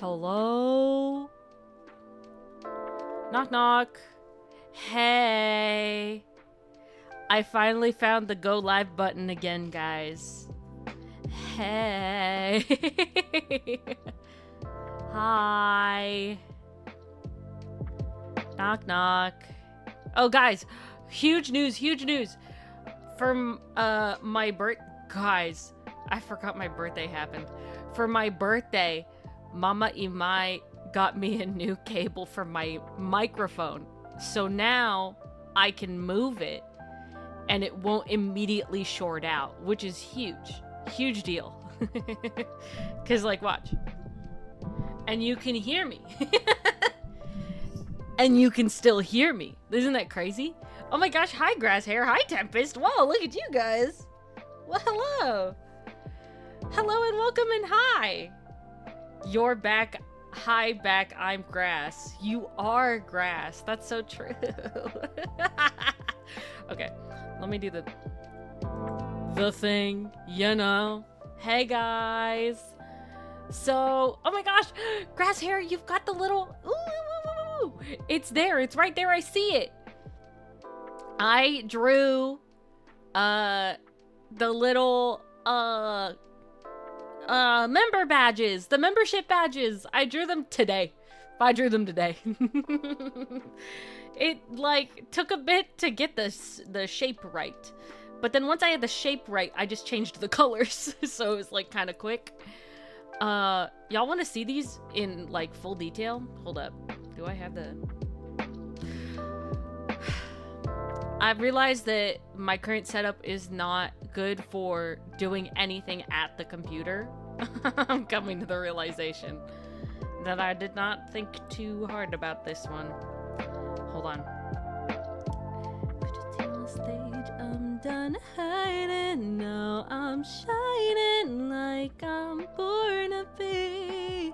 Hello? Knock knock. Hey. I finally found the go live button again, guys. Hey. Hi. Knock knock. Oh, guys. Huge news, huge news. For my guys, I forgot my birthday happened. For my birthday, Mama Imai got me a new cable for my microphone. So now I can move it and it won't immediately short out, which is huge. Huge deal. Cause like, watch. And you can hear me. And you can still hear me. Isn't that crazy? Oh my gosh, hi Grasshair, hi Tempest. Whoa, look at you guys. Well, hello. Hello and welcome and hi. You're back. Hi back, I'm grass. You are grass. That's so true. Okay, let me do the thing, you know. Hey guys. So, oh my gosh, Grasshair, you've got the little, ooh, it's there, it's right there, I see it. I drew, the little, member badges, the membership badges. I drew them today. I drew them today. It, like, took a bit to get the shape right. But then once I had the shape right, I just changed the colors. So it was, like, kind of quick. Y'all want to see these in, like, full detail? Hold up. Do I have the... I've realized that my current setup is not good for doing anything at the computer. I'm coming to the realization that I did not think too hard about this one. Hold on. Could you take the stage? I'm done hiding. Now I'm shining like I'm born to be.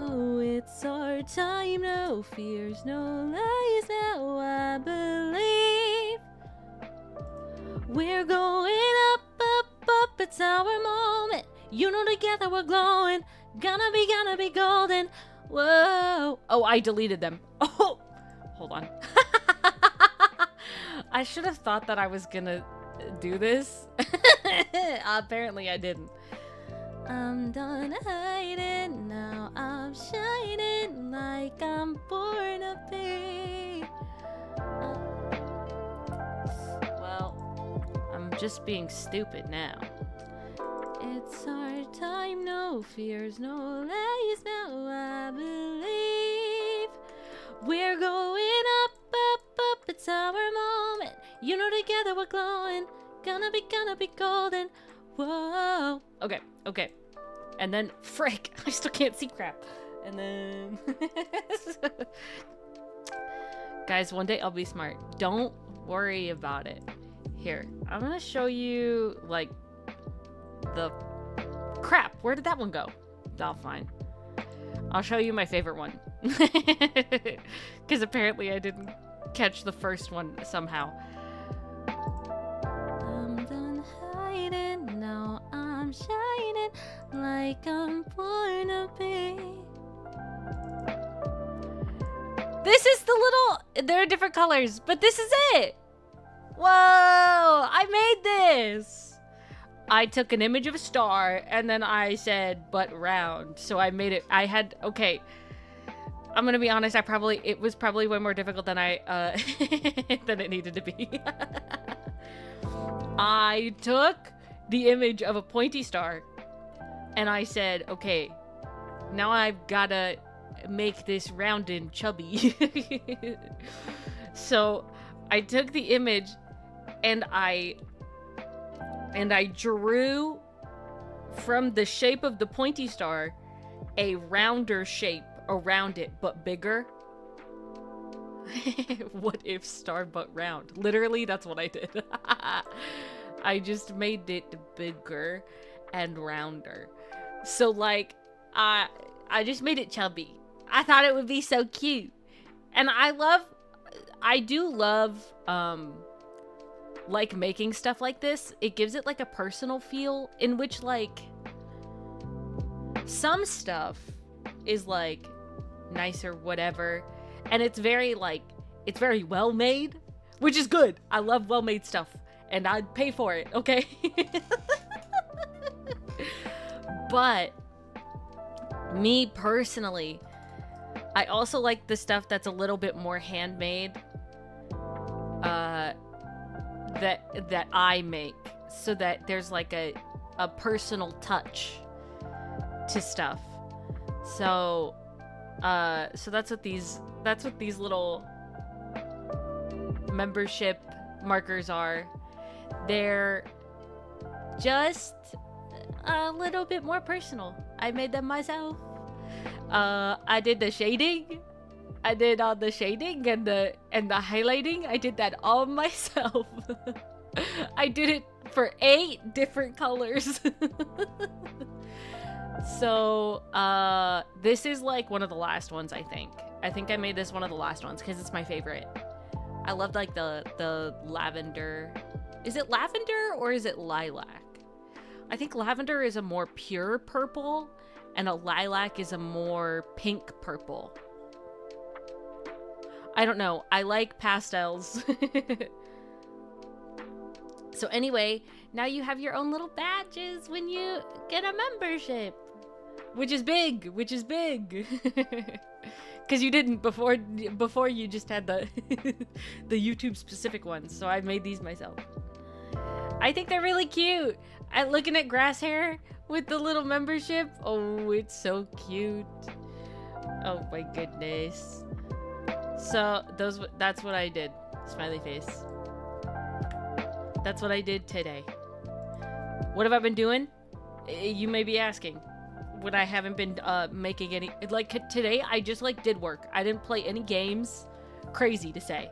Oh, it's our time, no fears, no lies, now I believe. We're going up, up, up, it's our moment. You know together we're glowing, gonna be golden. Whoa. Oh, I deleted them. Oh, hold on. I should have thought that I was gonna do this. Apparently I didn't. I'm done hiding, now I'm shining like I'm born to be. Well, I'm just being stupid now. It's our time, no fears, no lies, now I believe. We're going up, up, up, it's our moment. You know together we're glowing, gonna be golden. Whoa. Okay, okay. And then, frick, I still can't see crap. And then... Guys, one day I'll be smart. Don't worry about it. Here, I'm gonna show you, like, the... Crap, where did that one go? Oh, fine. I'll show you my favorite one. Because apparently I didn't catch the first one somehow. I'm done hiding, now I'm shining like I'm born to be. This is the little... There are different colors, but this is it! Whoa! I made this! I took an image of a star, and then I said, but round. So I made it... I had... Okay. I'm gonna be honest, it was probably way more difficult than I, than it needed to be. I took the image of a pointy star, and I said, okay, now I've gotta make this round and chubby. So I took the image, and I drew from the shape of the pointy star a rounder shape around it, but bigger. What if star but round? Literally, that's what I did. I just made it bigger and rounder. So, like, I just made it chubby. I thought it would be so cute. And I do love, like, making stuff like this. It gives it, like, a personal feel in which, like, Some stuff is like nice or whatever, and it's very well made, which is good. I love well made stuff, and I'd pay for it, okay? But me personally, I also like the stuff that's a little bit more handmade, that I make, so that there's like a personal touch to stuff. So that's what these little membership markers are. They're just a little bit more personal. I made them myself. I did the shading. I did all the shading and the highlighting. I did that all myself. I did it for 8 different colors. So, this is like one of the last ones, I think. I think I made this one of the last ones because it's my favorite. I loved like the lavender. Is it lavender or is it lilac? I think lavender is a more pure purple and a lilac is a more pink purple. I don't know. I like pastels. So anyway, now you have your own little badges when you get a membership. Which is big. Because you didn't before you just had the the YouTube specific ones. So I made these myself. I think they're really cute. Looking at grass hair with the little membership. Oh, it's so cute. Oh my goodness. So that's what I did. Smiley face. That's what I did today. What have I been doing? You may be asking. When I haven't been making any, like today I just like did work. I didn't play any games. Crazy to say.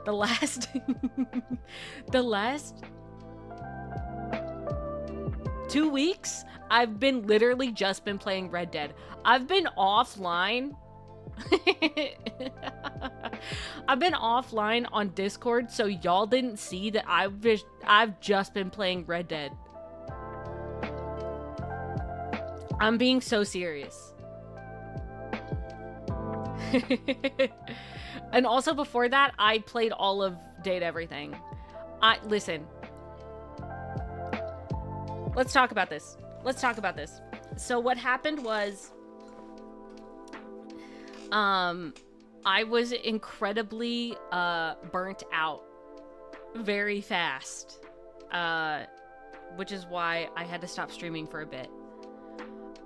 The last 2 weeks I've been literally just been playing Red Dead. I've been offline. I've been offline on Discord, so y'all didn't see that I've just been playing Red Dead. I'm being so serious. And also before that, I played all of Date Everything. Listen. Let's talk about this. So what happened was, I was incredibly burnt out very fast, which is why I had to stop streaming for a bit.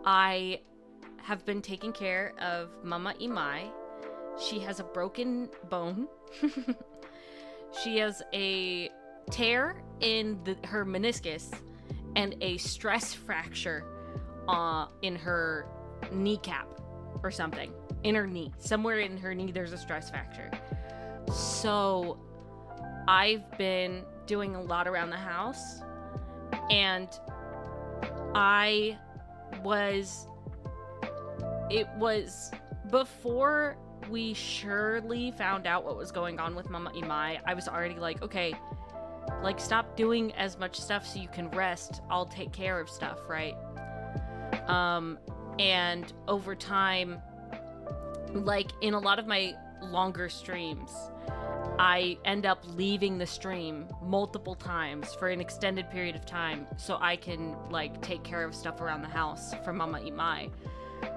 I have been taking care of Mama Imai. She has a broken bone. She has a tear in her meniscus and a stress fracture in her kneecap or something. In her knee. Somewhere in her knee there's a stress fracture. So I've been doing a lot around the house, and it was before we surely found out what was going on with Mama Imai. I was already like, okay, like stop doing as much stuff so you can rest. I'll take care of stuff, right? And over time, like in a lot of my longer streams, I end up leaving the stream multiple times for an extended period of time so I can like take care of stuff around the house for Mama Imai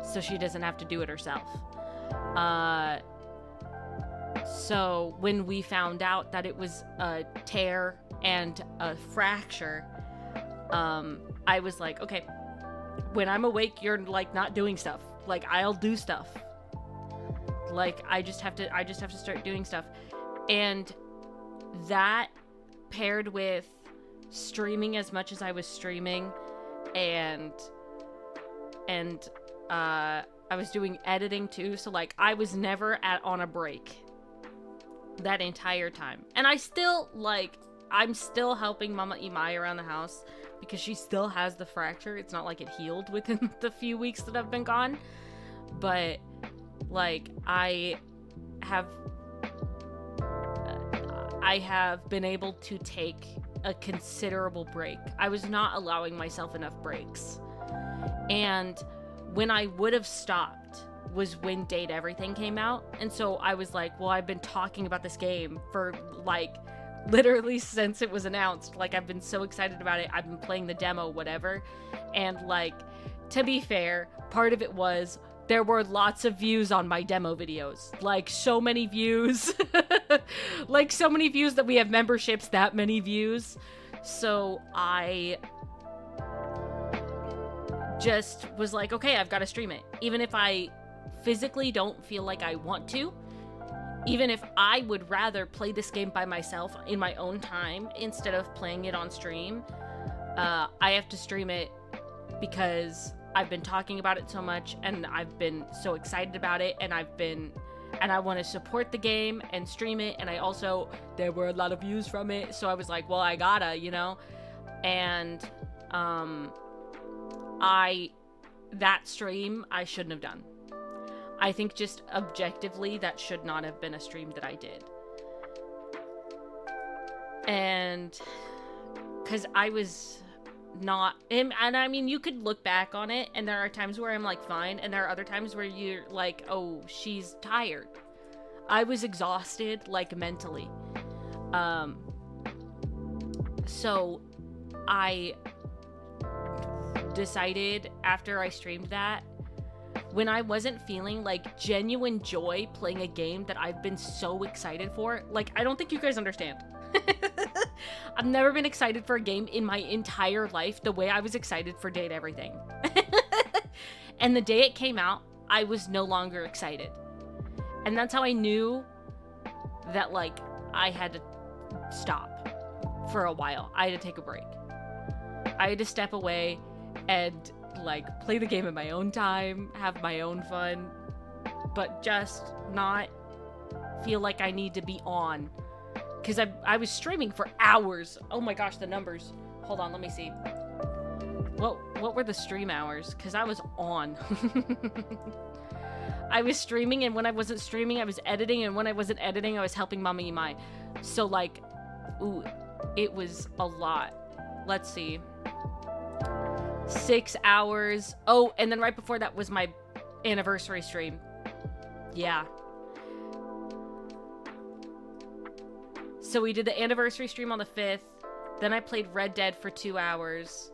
so she doesn't have to do it herself. So when we found out that it was a tear and a fracture, I was like, okay, when I'm awake, you're like not doing stuff. Like I'll do stuff. Like I just have to start doing stuff. And that paired with streaming as much as I was streaming, and I was doing editing too, so like I was never on a break that entire time. And I'm still helping Mama Imai around the house because she still has the fracture. It's not like it healed within the few weeks that I've been gone, but like I have been able to take a considerable break. I was not allowing myself enough breaks. And when I would have stopped was when Date Everything came out. And so I was like, well, I've been talking about this game for like literally since it was announced. Like, I've been so excited about it. I've been playing the demo, whatever. And like, to be fair, part of it was there were lots of views on my demo videos. Like, so many views. Like, so many views that we have memberships, that many views. So I just was like, okay, I've got to stream it. Even if I physically don't feel like I want to, even if I would rather play this game by myself in my own time instead of playing it on stream, I have to stream it because I've been talking about it so much and I've been so excited about it, and I want to support the game and stream it. And there were a lot of views from it, so I was like, well, I gotta, you know. And that stream I shouldn't have done. I think just objectively that should not have been a stream that I did. And because I was not, and I mean, you could look back on it and there are times where I'm like fine, and there are other times where you're like, oh, she's tired. I was exhausted, like, mentally. So I decided after I streamed that, when I wasn't feeling like genuine joy playing a game that I've been so excited for, like, I don't think you guys understand. I've never been excited for a game in my entire life the way I was excited for Date Everything. And the day it came out, I was no longer excited. And that's how I knew that, like, I had to stop for a while. I had to take a break. I had to step away and, like, play the game in my own time, have my own fun, but just not feel like I need to be on. Because I was streaming for hours. Oh my gosh, the numbers. Hold on, let me see. What were the stream hours? Because I was on. I was streaming, and when I wasn't streaming, I was editing, and when I wasn't editing, I was helping Mommy Mai. So, like, ooh, it was a lot. Let's see. 6 hours. Oh, and then right before that was my anniversary stream. Yeah. So we did the anniversary stream on the 5th. Then I played Red Dead for 2 hours.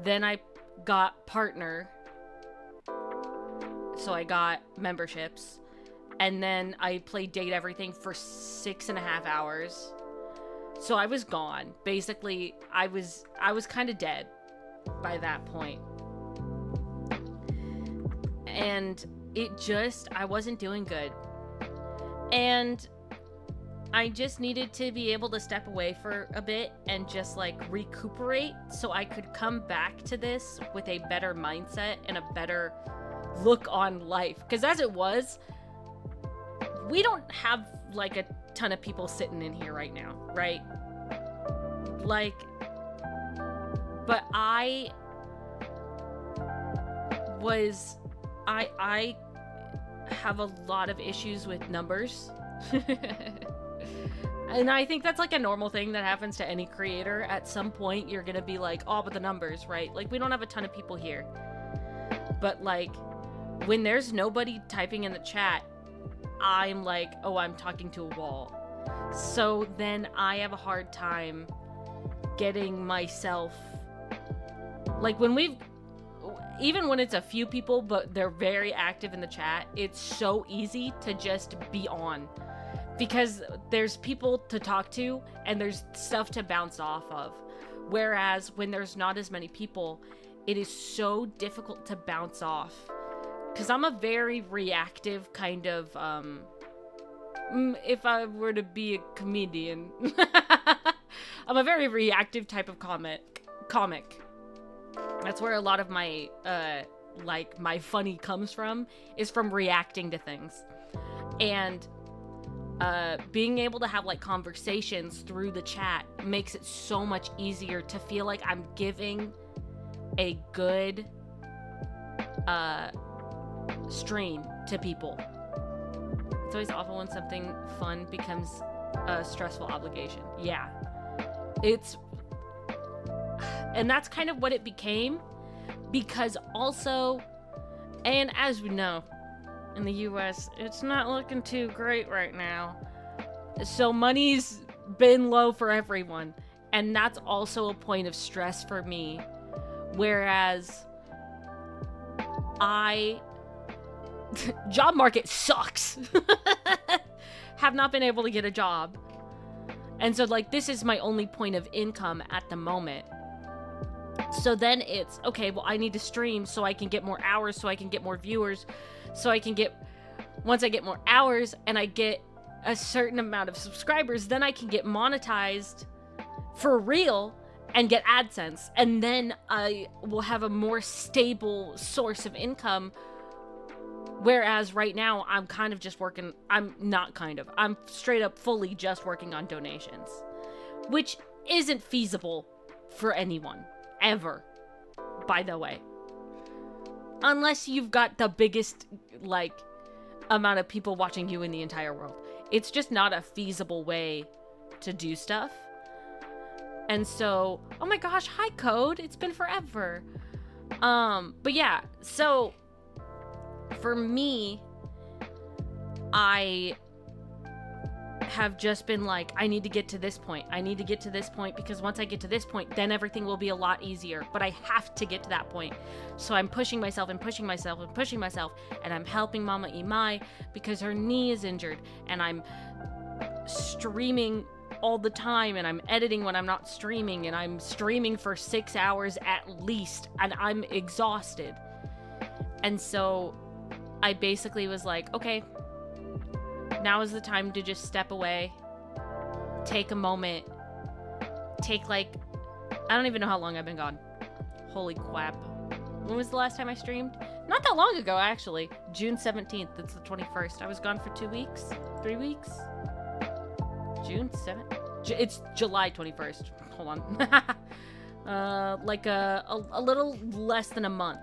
Then I got partner. So I got memberships. And then I played Date Everything for 6.5 hours. So I was gone. Basically, I was kind of dead by that point. And I wasn't doing good. And I just needed to be able to step away for a bit and just, like, recuperate so I could come back to this with a better mindset and a better look on life. Because as it was, we don't have, like, a ton of people sitting in here right now, right? Like, but I have a lot of issues with numbers. And I think that's, like, a normal thing that happens to any creator. At some point, you're gonna be like, oh, but the numbers, right? Like, we don't have a ton of people here. But, like, when there's nobody typing in the chat, I'm like, oh, I'm talking to a wall. So then I have a hard time getting myself, like, even when it's a few people, but they're very active in the chat, it's so easy to just be on. Because there's people to talk to, and there's stuff to bounce off of. Whereas when there's not as many people, it is so difficult to bounce off. Because I'm a very reactive kind of, if I were to be a comedian, I'm a very reactive type of comic. That's where a lot of my, like, my funny comes from, is from reacting to things. And being able to have, like, conversations through the chat makes it so much easier to feel like I'm giving a good stream to people. It's always awful when something fun becomes a stressful obligation. Yeah. And that's kind of what it became, because also, and as we know, in the US, it's not looking too great right now. So money's been low for everyone. And that's also a point of stress for me. Whereas job market sucks. Have not been able to get a job. And so like this is my only point of income at the moment. So then it's, okay, well I need to stream so I can get more hours, so I can get more viewers, so I can get, once I get more hours and I get a certain amount of subscribers, then I can get monetized for real and get AdSense. And then I will have a more stable source of income. Whereas right now I'm kind of just working, I'm straight up fully just working on donations, which isn't feasible for anyone ever, by the way, unless you've got the biggest like amount of people watching you in the entire world. It's just not a feasible way to do stuff. And so, oh my gosh, hi Code, it's been forever. But yeah, so for me, I have just been like, I need to get to this point. I need to get to this point because once I get to this point, then everything will be a lot easier. But I have to get to that point. So I'm pushing myself and pushing myself and pushing myself. And I'm helping Mama Imai because her knee is injured. And I'm streaming all the time. And I'm editing when I'm not streaming. And I'm streaming for 6 hours at least. And I'm exhausted. And so I basically was like, okay, now is the time to just step away, take a moment, take like, I don't even know how long I've been gone. Holy crap. When was the last time I streamed? Not that long ago, actually. June 17th, that's the 21st. I was gone for 2 weeks, 3 weeks. June 7th? It's July 21st. Hold on. Like a little less than a month.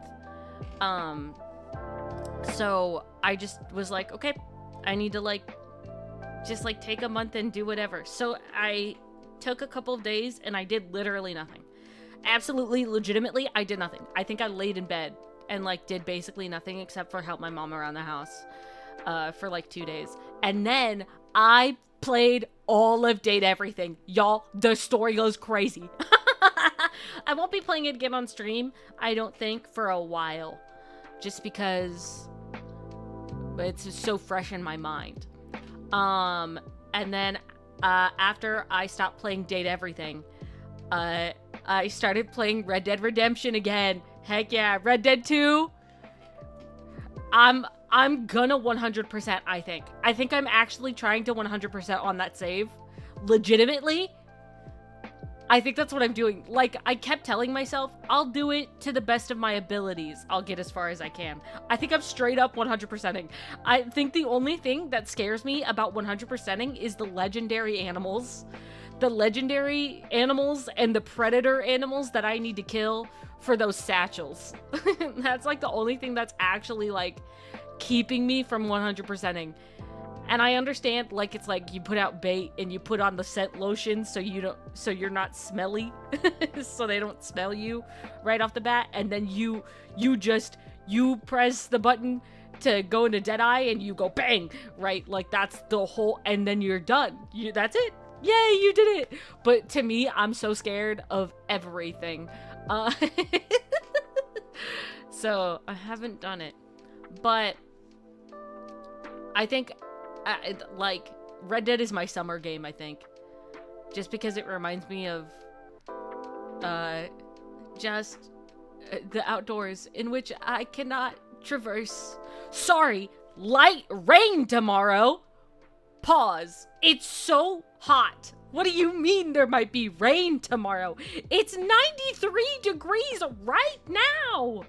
So I just was like, okay, I need to like, just like take a month and do whatever. So I took a couple of days and I did literally nothing. Absolutely, legitimately, I did nothing. I think I laid in bed and like did basically nothing except for help my mom around the house for like 2 days. And then I played all of Date Everything. Y'all, the story goes crazy. I won't be playing it again on stream, I don't think, for a while. Just because it's just so fresh in my mind. And then after I stopped playing Date Everything, I started playing Red Dead Redemption again. Heck yeah, Red Dead 2. I'm gonna 100%, I think. I think I'm actually trying to 100% on that save. Legitimately. I think that's what I'm doing. Like, I kept telling myself, I'll do it to the best of my abilities. I'll get as far as I can. I think I'm straight up 100%ing. I think the only thing that scares me about 100%ing is the legendary animals. The legendary animals and the predator animals that I need to kill for those satchels. That's like the only thing that's actually like keeping me from 100%ing. And I understand, like, it's like you put out bait and you put on the scent lotion so you're not smelly, so they don't smell you right off the bat. And then you press the button to go into Deadeye and you go bang, right? Like that's the whole, and then you're done. That's it. Yay, you did it. But to me, I'm so scared of everything. So I haven't done it, but I think like Red Dead is my summer game, I think, just because it reminds me of just the outdoors in which I cannot traverse. Sorry, light rain tomorrow. Pause. It's so hot. What do you mean there might be rain tomorrow? It's 93 degrees right now.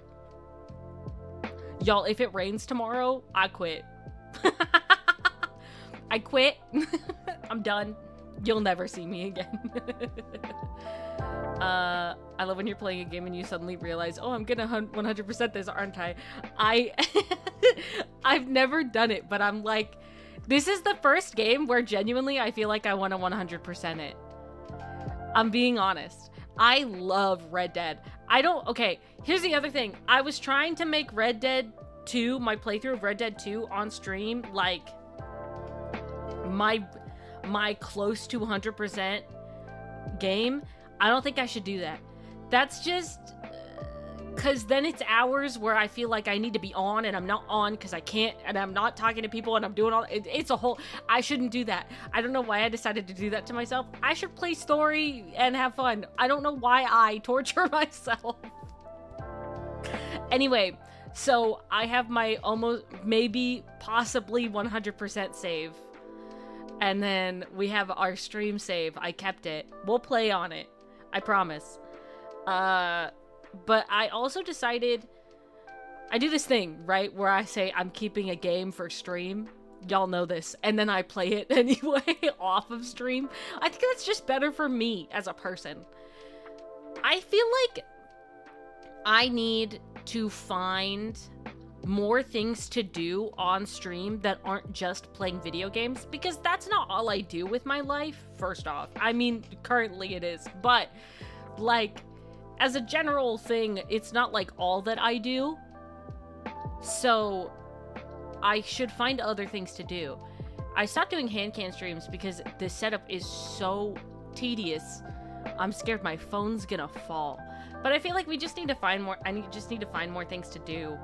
Y'all, if it rains tomorrow, I quit. I quit. I'm done. You'll never see me again. I love when you're playing a game and you suddenly realize, oh, I'm gonna 100% this, aren't I? I've never done it, but I'm like, this is the first game where genuinely I feel like I want to 100% it. I'm being honest. I love Red Dead. Okay, here's the other thing. I was trying to make Red Dead 2, my playthrough of Red Dead 2 on stream, like, my close to 100% game. I don't think I should do that. That's just... Because then it's hours where I feel like I need to be on, and I'm not on because I can't, and I'm not talking to people, and I'm doing all... It's a whole... I shouldn't do that. I don't know why I decided to do that to myself. I should play story and have fun. I don't know why I torture myself. Anyway, so I have my almost, maybe, possibly 100% save. And then we have our stream save. I kept it. We'll play on it. I promise. But I also decided, I do this thing, right, where I say I'm keeping a game for stream. Y'all know this. And then I play it anyway off of stream. I think that's just better for me as a person. I feel like I need to find more things to do on stream that aren't just playing video games, because that's not all I do with my life, first off. I mean, currently it is, but, like... As a general thing, it's not like all that I do, so I should find other things to do. I stopped doing hand cam streams because this setup is so tedious. I'm scared my phone's gonna fall. But I feel like we just need to find more, just need to find more things to do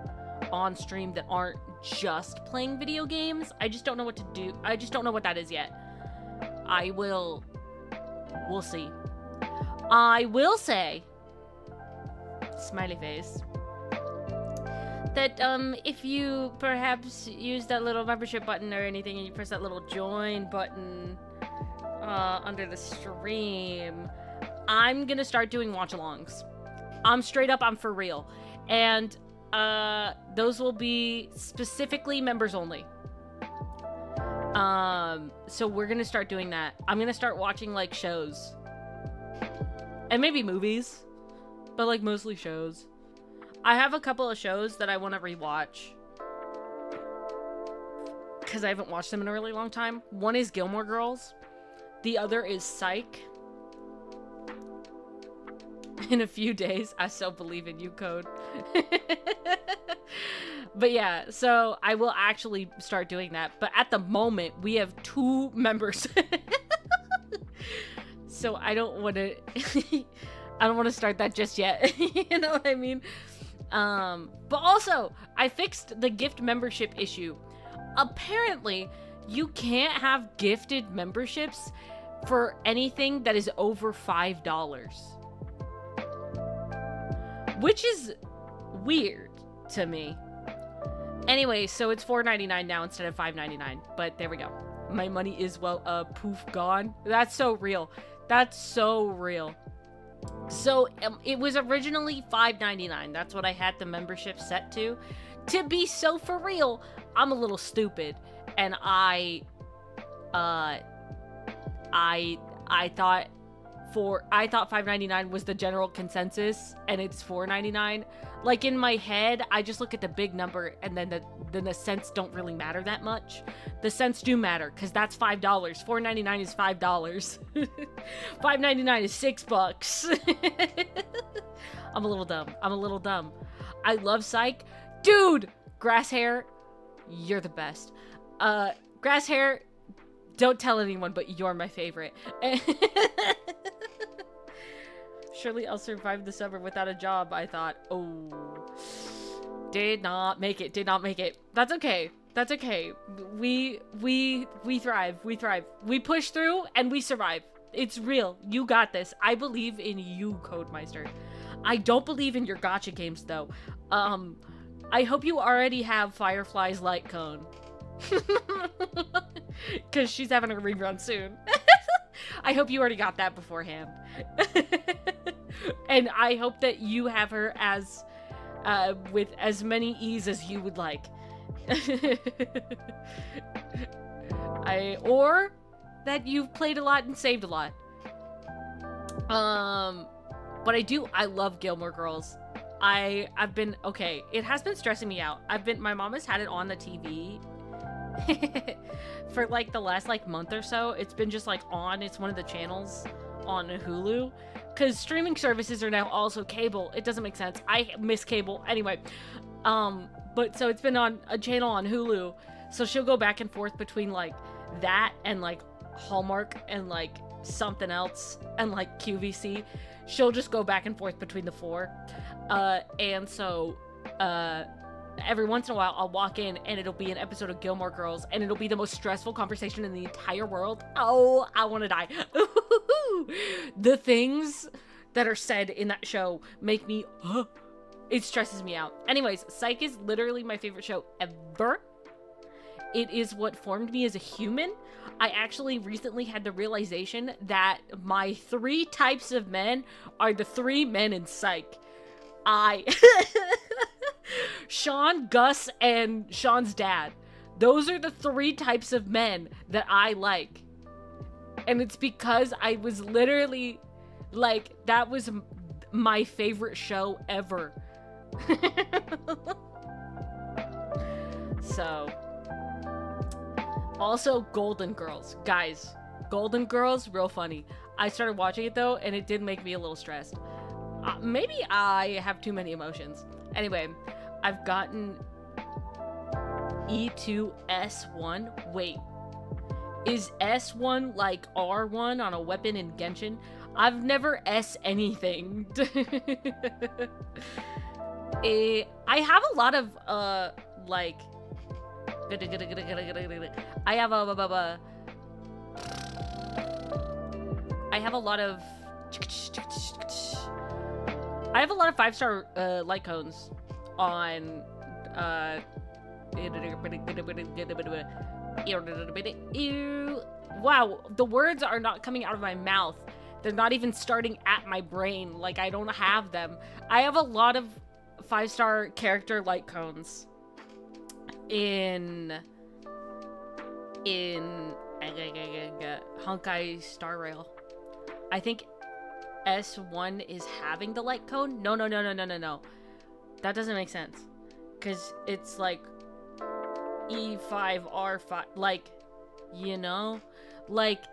on stream that aren't just playing video games. I just don't know what to do. I just don't know what that is yet. We'll see. I will say... Smiley face, that if you perhaps use that little membership button or anything and you press that little join button under the stream, I'm gonna start doing watch-alongs. I'm for real. And those will be specifically members only. So we're gonna start doing that. I'm gonna start watching like shows and maybe movies. But, like, mostly shows. I have a couple of shows that I want to rewatch. Because I haven't watched them in a really long time. One is Gilmore Girls. The other is Psych. In a few days, I still believe in you, Code. But yeah, so I will actually start doing that. But at the moment, we have 2 members. So I don't want to... I don't want to start that just yet. You know what I mean? But also, I fixed the gift membership issue. Apparently, you can't have gifted memberships for anything that is over $5. Which is weird to me. Anyway, so it's $4.99 now instead of $5.99. But there we go. My money is, well, poof, gone. That's so real. That's so real. So, it was originally $5.99. That's what I had the membership set to. To be so for real, I'm a little stupid. And I thought $5.99 was the general consensus, and it's $4.99. Like, in my head, I just look at the big number, and then the cents don't really matter that much. The cents do matter, because that's $5. $4.99 is $5. $5.99 is $6. I'm a little dumb. I love Psych. Dude! Grass hair, you're the best. Grass hair, don't tell anyone, but you're my favorite. Surely I'll survive the summer without a job, I thought. Oh. Did not make it. That's okay. We thrive. We push through and we survive. It's real. You got this. I believe in you, Codemeister. I don't believe in your gacha games, though. I hope you already have Firefly's Light Cone. Because she's having a rerun soon. I hope you already got that beforehand. And I hope that you have her as with as many ease as you would like. Or that you've played a lot and saved a lot. But I love Gilmore Girls. I've been, okay, it has been stressing me out. My mom has had it on the TV For like the last like month or so, it's been just like on. It's one of the channels on Hulu, because streaming services are now also cable. It doesn't make sense. I miss cable anyway. But so it's been on a channel on Hulu. So she'll go back and forth between like that and like Hallmark and like something else and like QVC. She'll just go back and forth between the four. And so every once in a while I'll walk in and it'll be an episode of Gilmore Girls, and it'll be the most stressful conversation in the entire world. Oh, I want to die. The things that are said in that show make me, it stresses me out. Anyways, Psych is literally my favorite show ever. It is what formed me as a human. I actually recently had the realization that my 3 types of men are the 3 men in Psych. Sean, Gus, and Sean's dad. Those are the 3 types of men that I like. And it's because I was literally, like, that was my favorite show ever. So, also Golden Girls. Guys, Golden Girls, real funny. I started watching it though, and it did make me a little stressed. Maybe I have too many emotions. Anyway, I've gotten E2S1. Wait, is S1 like R1 on a weapon in Genshin? I've never S anything. I have a lot of, like... I have a lot of 5-star light cones on wow, the words are not coming out of my mouth. They're not even starting at my brain. Like, I don't have them. I have a lot of 5-star character light cones in Honkai Star Rail. I think S1 is having the light cone. No. That doesn't make sense. Because it's like E5, R5. Like, you know? Like,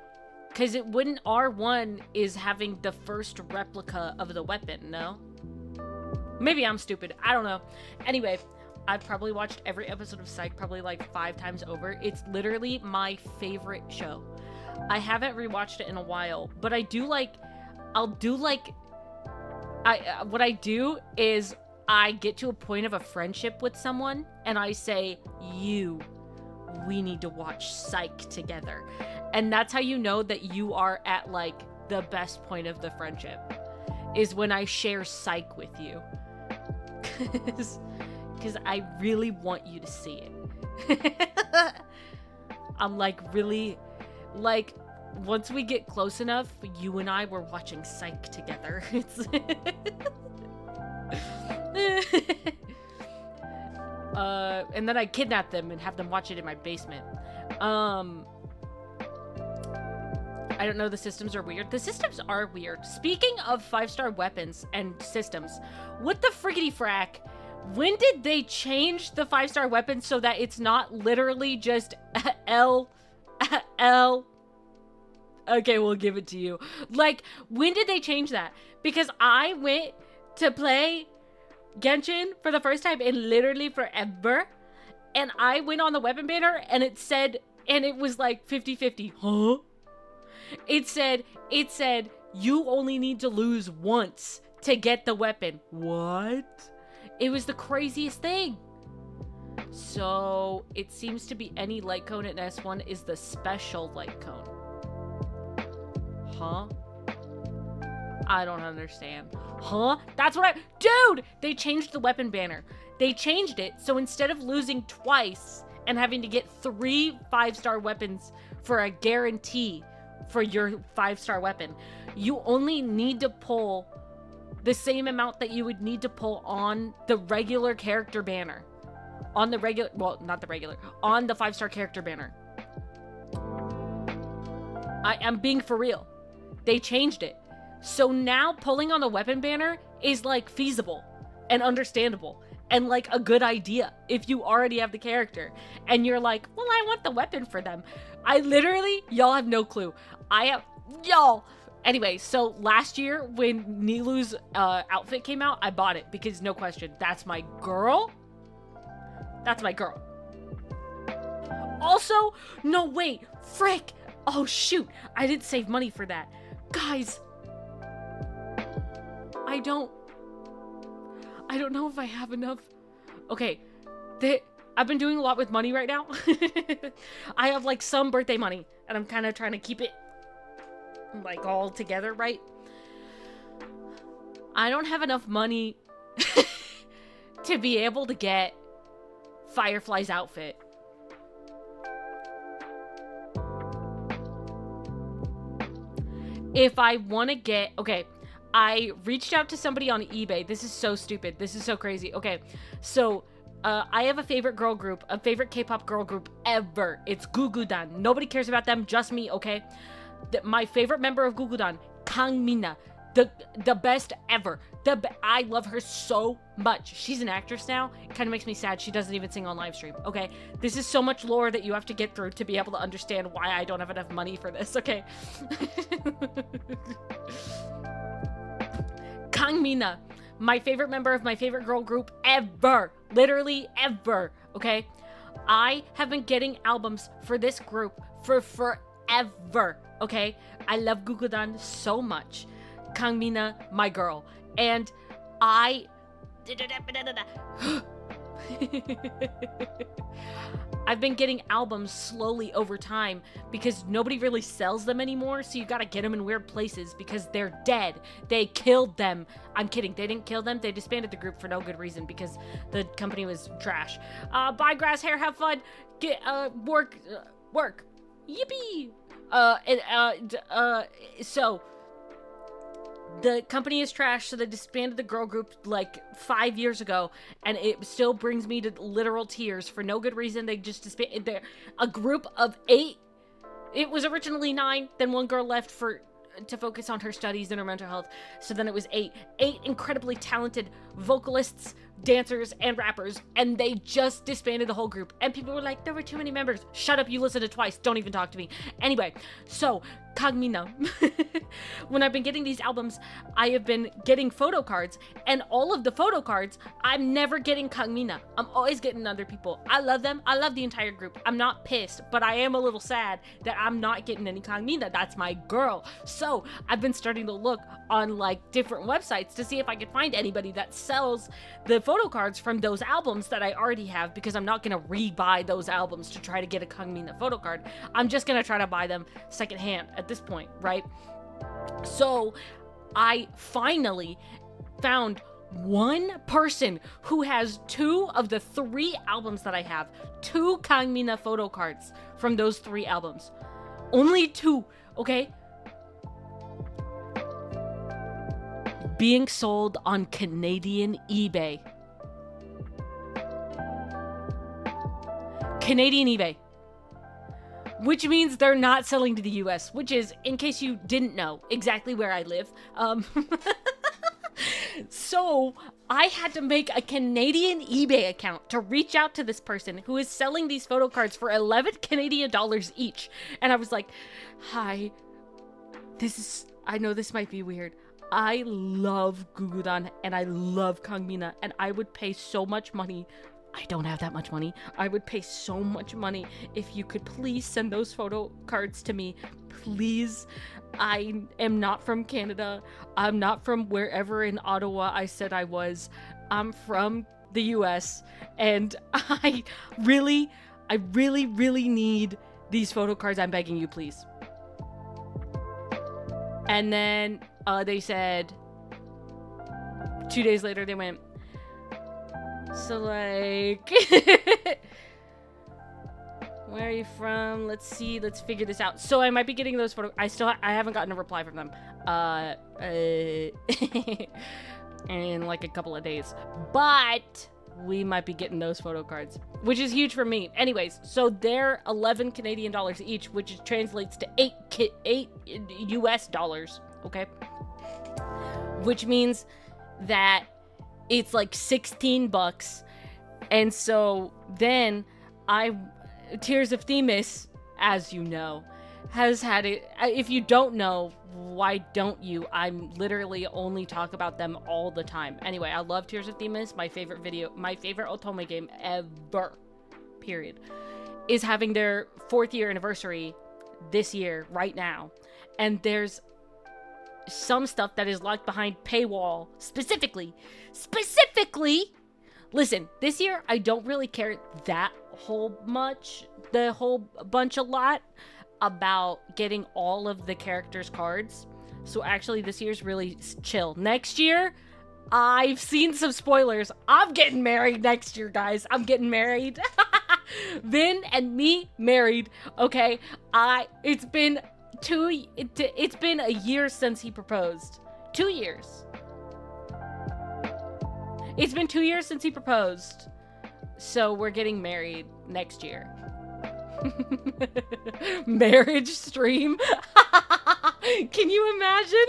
because it wouldn't... R1 is having the first replica of the weapon, no? Maybe I'm stupid. I don't know. Anyway, I've probably watched every episode of Psych probably like 5 times over. It's literally my favorite show. I haven't rewatched it in a while, but I do like... what I do is I get to a point of a friendship with someone and I say, we need to watch Psych together. And that's how you know that you are at like the best point of the friendship, is when I share Psych with you. Because I really want you to see it. I'm like really, like, once we get close enough, you and I were watching Psych together. It's and then I kidnap them and have them watch it in my basement. I don't know, the systems are weird. The systems are weird. Speaking of 5-star weapons and systems, what the friggity frack? When did they change the 5-star weapons so that it's not literally just L? Okay, we'll give it to you. Like, when did they change that? Because I went to play Genshin for the first time in literally forever, and I went on the weapon banner and it said, and it was like 50-50. Huh? It said, you only need to lose once to get the weapon. What? It was the craziest thing. So, it seems to be any light cone in S1 is the special light cone. Huh? I don't understand. Huh? That's what Dude! They changed the weapon banner. They changed it, so instead of losing twice and having to get 3 5-star weapons for a guarantee for your 5-star weapon, you only need to pull the same amount that you would need to pull on the regular character banner. On the regular, well, not the regular, on the 5-star character banner. I am being for real. They changed it. So now pulling on the weapon banner is like feasible and understandable. and like a good idea if you already have the character and you're like, well, I want the weapon for them. I literally, y'all have no clue. Y'all. Anyway, so last year when Nilu's outfit came out, I bought it because no question, that's my girl. That's my girl. Also, no, wait, frick. Oh, shoot. I didn't save money for that. Guys, I don't know if I have enough. Okay, I've been doing a lot with money right now. I have like some birthday money and I'm kind of trying to keep it like all together, right? I don't have enough money to be able to get Firefly's outfit. If I want to get, okay, I reached out to somebody on eBay. This is so stupid. This is so crazy. Okay, so I have a favorite girl group, a favorite K-pop girl group ever. It's Gugudan. Nobody cares about them, just me, okay? My favorite member of Gugudan, Kangmina, the best ever. I love her so much. She's an actress now. It kind of makes me sad she doesn't even sing on live stream, okay? This is so much lore that you have to get through to be able to understand why I don't have enough money for this, okay? Kangmina, my favorite member of my favorite girl group ever. Literally ever, okay? I have been getting albums for this group for forever, okay? I love Gugudan so much. Kangmina, my girl. And I've been getting albums slowly over time because nobody really sells them anymore, so you gotta get them in weird places because they're dead. They killed them. I'm kidding. They didn't kill them. They disbanded the group for no good reason because the company was trash. Bye, grass hair. Have fun. Get work. Yippee. So the company is trash, so they disbanded the girl group like 5 years ago, and it still brings me to literal tears for no good reason. They just disbanded a group of 8. It was originally 9, then one girl left to focus on her studies and her mental health, so then it was 8 incredibly talented vocalists, dancers, and rappers, and they just disbanded the whole group, and people were like, there were too many members. Shut up, you listened to twice, don't even talk to me. Anyway, so Kangmina. When I've been getting these albums, I have been getting photo cards, and all of the photo cards, I'm never getting Kangmina. I'm always getting other people. I love them. I love the entire group. I'm not pissed, but I am a little sad that I'm not getting any Kangmina. That's my girl. So I've been starting to look on like different websites to see if I could find anybody that sells the photo cards from those albums that I already have, because I'm not going to re-buy those albums to try to get a Kangmina photo card. I'm just going to try to buy them secondhand at this point, right? So I finally found one person who has 2 of the 3 albums that I have, 2 Kangmina photo cards from those 3 albums. Only 2, okay? Being sold on Canadian eBay. Canadian eBay. Which means they're not selling to the US, which is, in case you didn't know, exactly where I live. So I had to make a Canadian eBay account to reach out to this person who is selling these photo cards for 11 Canadian dollars each. And I was like, hi, I know this might be weird. I love Gugudan and I love Kangmina, and I would pay so much money. I don't have that much money. I would pay so much money if you could please send those photo cards to me. Please. I am not from Canada. I'm not from wherever in Ottawa I said I was. I'm from the US, and I really need these photo cards. I'm begging you, please. And then they said 2 days later, they went, so like, where are you from? Let's see, let's figure this out. So I might be getting those photos. I haven't gotten a reply from them in like a couple of days, but we might be getting those photo cards, which is huge for me. Anyways, so they're 11 Canadian dollars each, which translates to 8 US dollars, okay? Which means that it's like $16. And so then Tears of Themis, as you know, has had it. If you don't know, why don't you? I'm literally only talk about them all the time. Anyway, I love Tears of Themis. My favorite otome game ever, period, is having their 4th year anniversary this year, right now. And there's some stuff that is locked behind paywall, specifically, listen, this year, I don't really care that a lot about getting all of the characters' cards. So actually, this year's really chill. Next year, I've seen some spoilers. I'm getting married next year, guys. I'm getting married. Vin and me married, okay? It's been a year since he proposed. 2 years. It's been 2 years since he proposed. So we're getting married next year. Marriage stream. Can you imagine?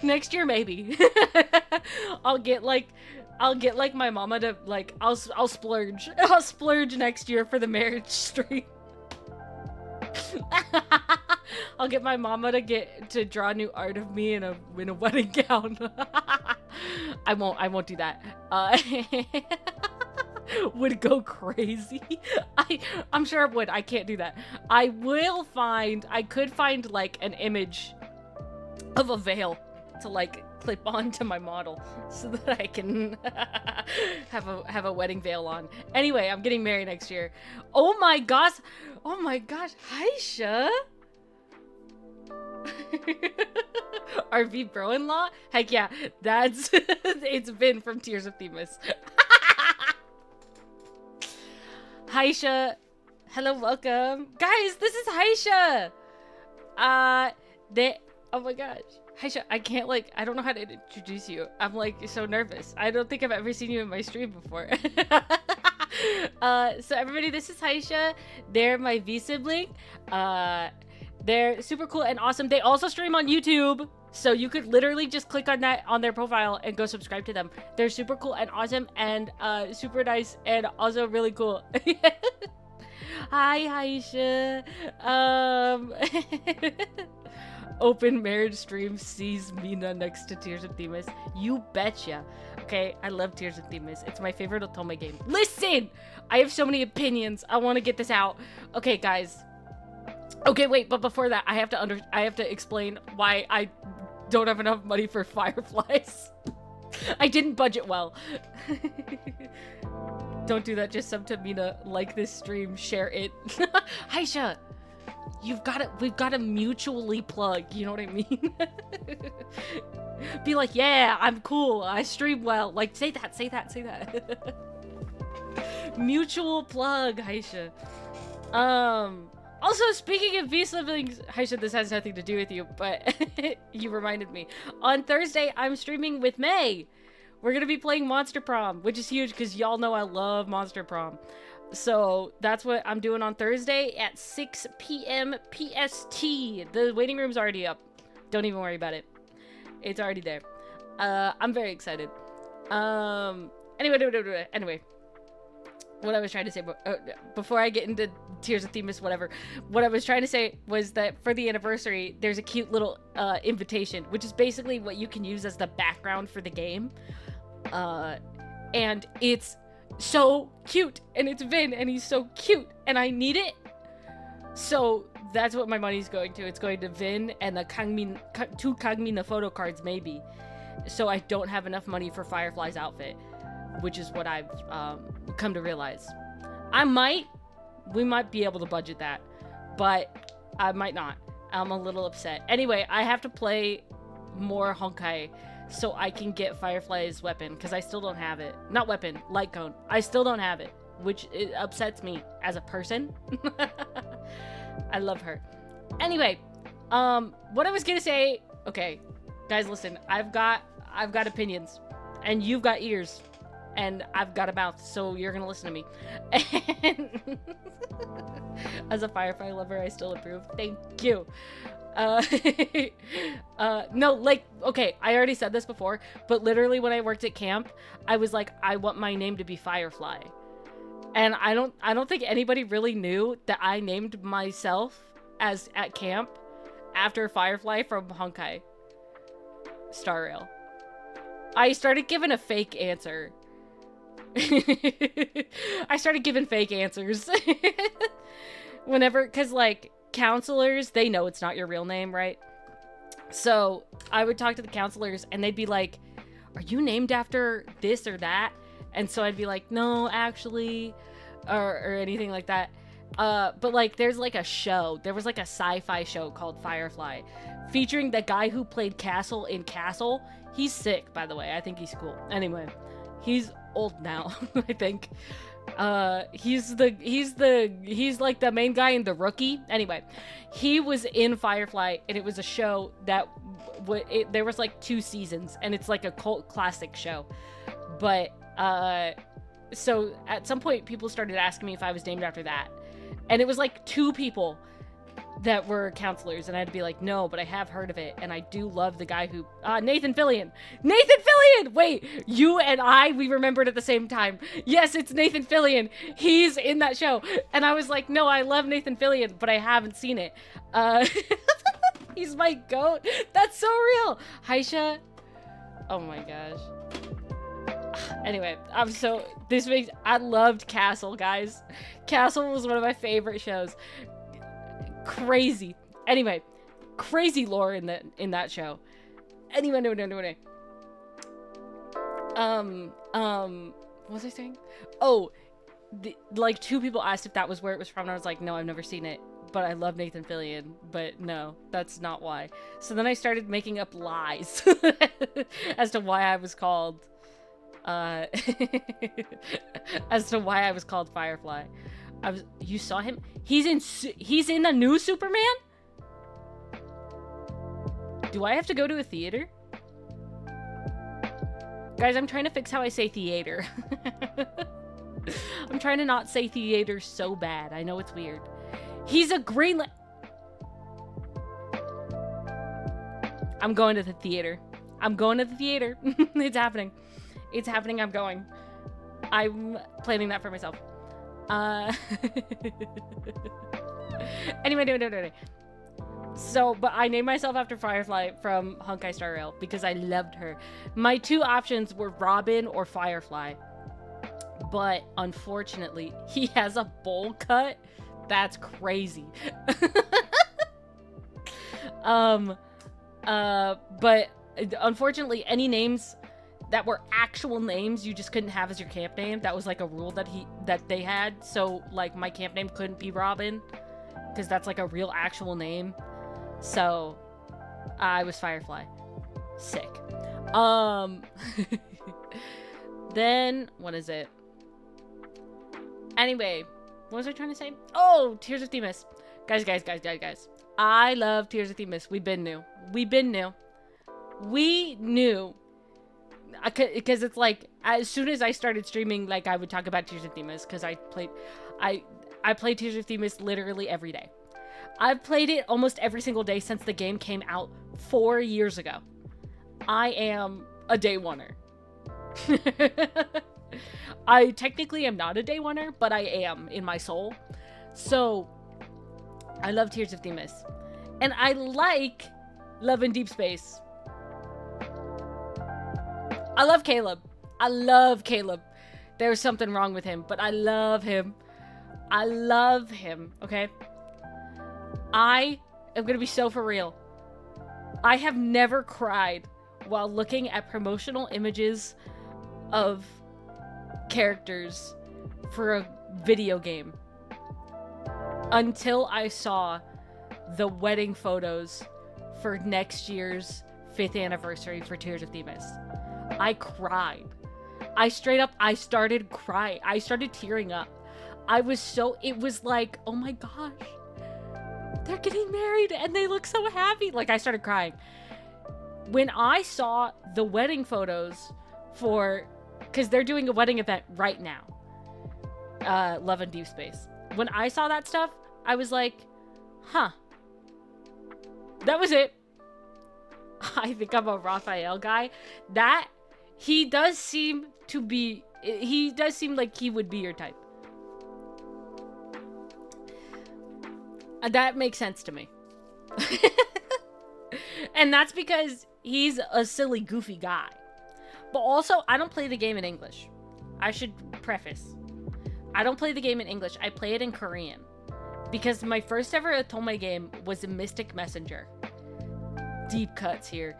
Next year, maybe. I'll get like my mama to like, I'll splurge. I'll splurge next year for the marriage stream. I'll get my mama to draw new art of me in a wedding gown. I won't do that. Would go crazy. I'm sure it would. I can't do that. I could find like an image of a veil to like clip onto my model so that I can have a wedding veil on. Anyway, I'm getting married next year. Oh my gosh, Haisha. RV bro-in-law? Heck yeah, it's Vin from Tears of Themis. Haisha, hello, welcome. Guys, this is Haisha. Oh my gosh. Haisha, I don't know how to introduce you. I'm like so nervous. I don't think I've ever seen you in my stream before. So everybody, this is Haisha. They're my V sibling. They're super cool and awesome. They also stream on YouTube. So you could literally just click on their profile and go subscribe to them. They're super cool and awesome and super nice and also really cool. Hi, Haisha. Open marriage stream sees Mina next to Tears of Themis. You betcha. Okay, I love Tears of Themis. It's my favorite otome game. Listen! I have so many opinions. I want to get this out. Okay, guys. Okay, wait, but before that, I have to explain why I don't have enough money for fireflies. I didn't budget well. Don't do that. Just sub to Mina, like this stream, share it. Haisha, we've got to mutually plug. You know what I mean? Be like, yeah, I'm cool. I stream well. Like, say that. Mutual plug, Haisha. Also, speaking of V siblings, Haisha, this has nothing to do with you, but you reminded me. On Thursday, I'm streaming with May. We're going to be playing Monster Prom, which is huge because y'all know I love Monster Prom. So that's what I'm doing on Thursday at 6 p.m. PST. The waiting room's already up. Don't even worry about it. It's already there. I'm very excited. Anyway. What I was trying to say before I get into Tears of Themis, whatever. What I was trying to say was that for the anniversary, there's a cute little invitation, which is basically what you can use as the background for the game. And it's so cute, and it's Vin, and he's so cute, and I need it. So that's what my money's going to. It's going to Vin and the two Kangmin photo cards, maybe. So I don't have enough money for Firefly's outfit, which is what I've come to realize. We might be able to budget that, but I might not. I'm a little upset. Anyway, I have to play more Honkai so I can get Firefly's weapon, because I still don't have it. Not weapon, light cone. I still don't have it, which it upsets me as a person. I love her. Anyway, what I was gonna say, okay, guys, listen, I've got opinions, and you've got ears. and I've got a mouth, so you're gonna listen to me. And as a Firefly lover, I still approve. Thank you. No, like, okay, I already said this before, but literally when I worked at camp, I was like, I want my name to be Firefly. And I don't think anybody really knew that I named myself as at camp after Firefly from Honkai Star Rail. I started giving a fake answer. I started giving fake answers. Whenever, cause like counselors, they know it's not your real name, right? So I would talk to the counselors and they'd be like, are you named after this or that? And so I'd be like, no, actually, or anything like that. But like, there's like a show. There was like a sci-fi show called Firefly, featuring the guy who played Castle in Castle. He's sick, by the way. I think he's cool. Anyway, he's old now, I think. He's like the main guy in The Rookie. Anyway, he was in Firefly, and it was a show that there was like 2 seasons, and it's like a cult classic show. But so at some point people started asking me if I was named after that, and it was like 2 people that were counselors, and I had to be like, no, but I have heard of it, and I do love the guy who Nathan Fillion. Wait, you and we remembered at the same time. Yes, it's Nathan Fillion. He's in that show. And I was like, no, I love Nathan Fillion, but I haven't seen it. He's my goat. That's so real. Haisha. Oh my gosh. Anyway, I loved Castle, guys. Castle was one of my favorite shows. Crazy. Anyway, crazy lore in that show. Anyway, no. What was I saying? Oh, like 2 people asked if that was where it was from, and I was like, no, I've never seen it, but I love Nathan Fillion, but no, that's not why. So then I started making up lies as to why I was called Firefly. You saw him? He's in a new Superman? Do I have to go to a theater? Guys, I'm trying to fix how I say theater. I'm trying to not say theater so bad. I know it's weird. He's a Green I'm going to the theater. It's happening. I'm going. I'm planning that for myself. Anyway, no. So, but I named myself after Firefly from Honkai Star Rail because I loved her. My 2 options were Robin or Firefly, but unfortunately, he has a bowl cut. That's crazy. But unfortunately, any names that were actual names you just couldn't have as your camp name. That was like a rule that they had. So like my camp name couldn't be Robin because that's like a real actual name. So I was Firefly. Sick. Then what is it? Anyway, what was I trying to say? Oh, Tears of Themis. Guys. I love Tears of Themis. We knew. Because it's like, as soon as I started streaming, like, I would talk about Tears of Themis, because I played Tears of Themis literally every day. I've played it almost every single day since the game came out 4 years ago. I am a day oneer. I technically am not a day oneer, but I am in my soul. So, I love Tears of Themis. And I like Love in Deep Space. I love Caleb. There's something wrong with him, but I love him. Okay? I am gonna be so for real. I have never cried while looking at promotional images of characters for a video game until I saw the wedding photos for next year's 5th anniversary for Tears of Themis. I cried. I started crying. I started tearing up. It was like, oh my gosh, they're getting married and they look so happy. Like, I started crying. When I saw the wedding photos because they're doing a wedding event right now. Love and Deep Space. When I saw that stuff, I was like, huh. That was it. I think I'm a Raphael guy. He does seem like he would be your type. That makes sense to me. And that's because he's a silly, goofy guy. But also, I don't play the game in English. I should preface. I don't play the game in English. I play it in Korean. Because my first ever Otome game was a Mystic Messenger. Deep cuts here.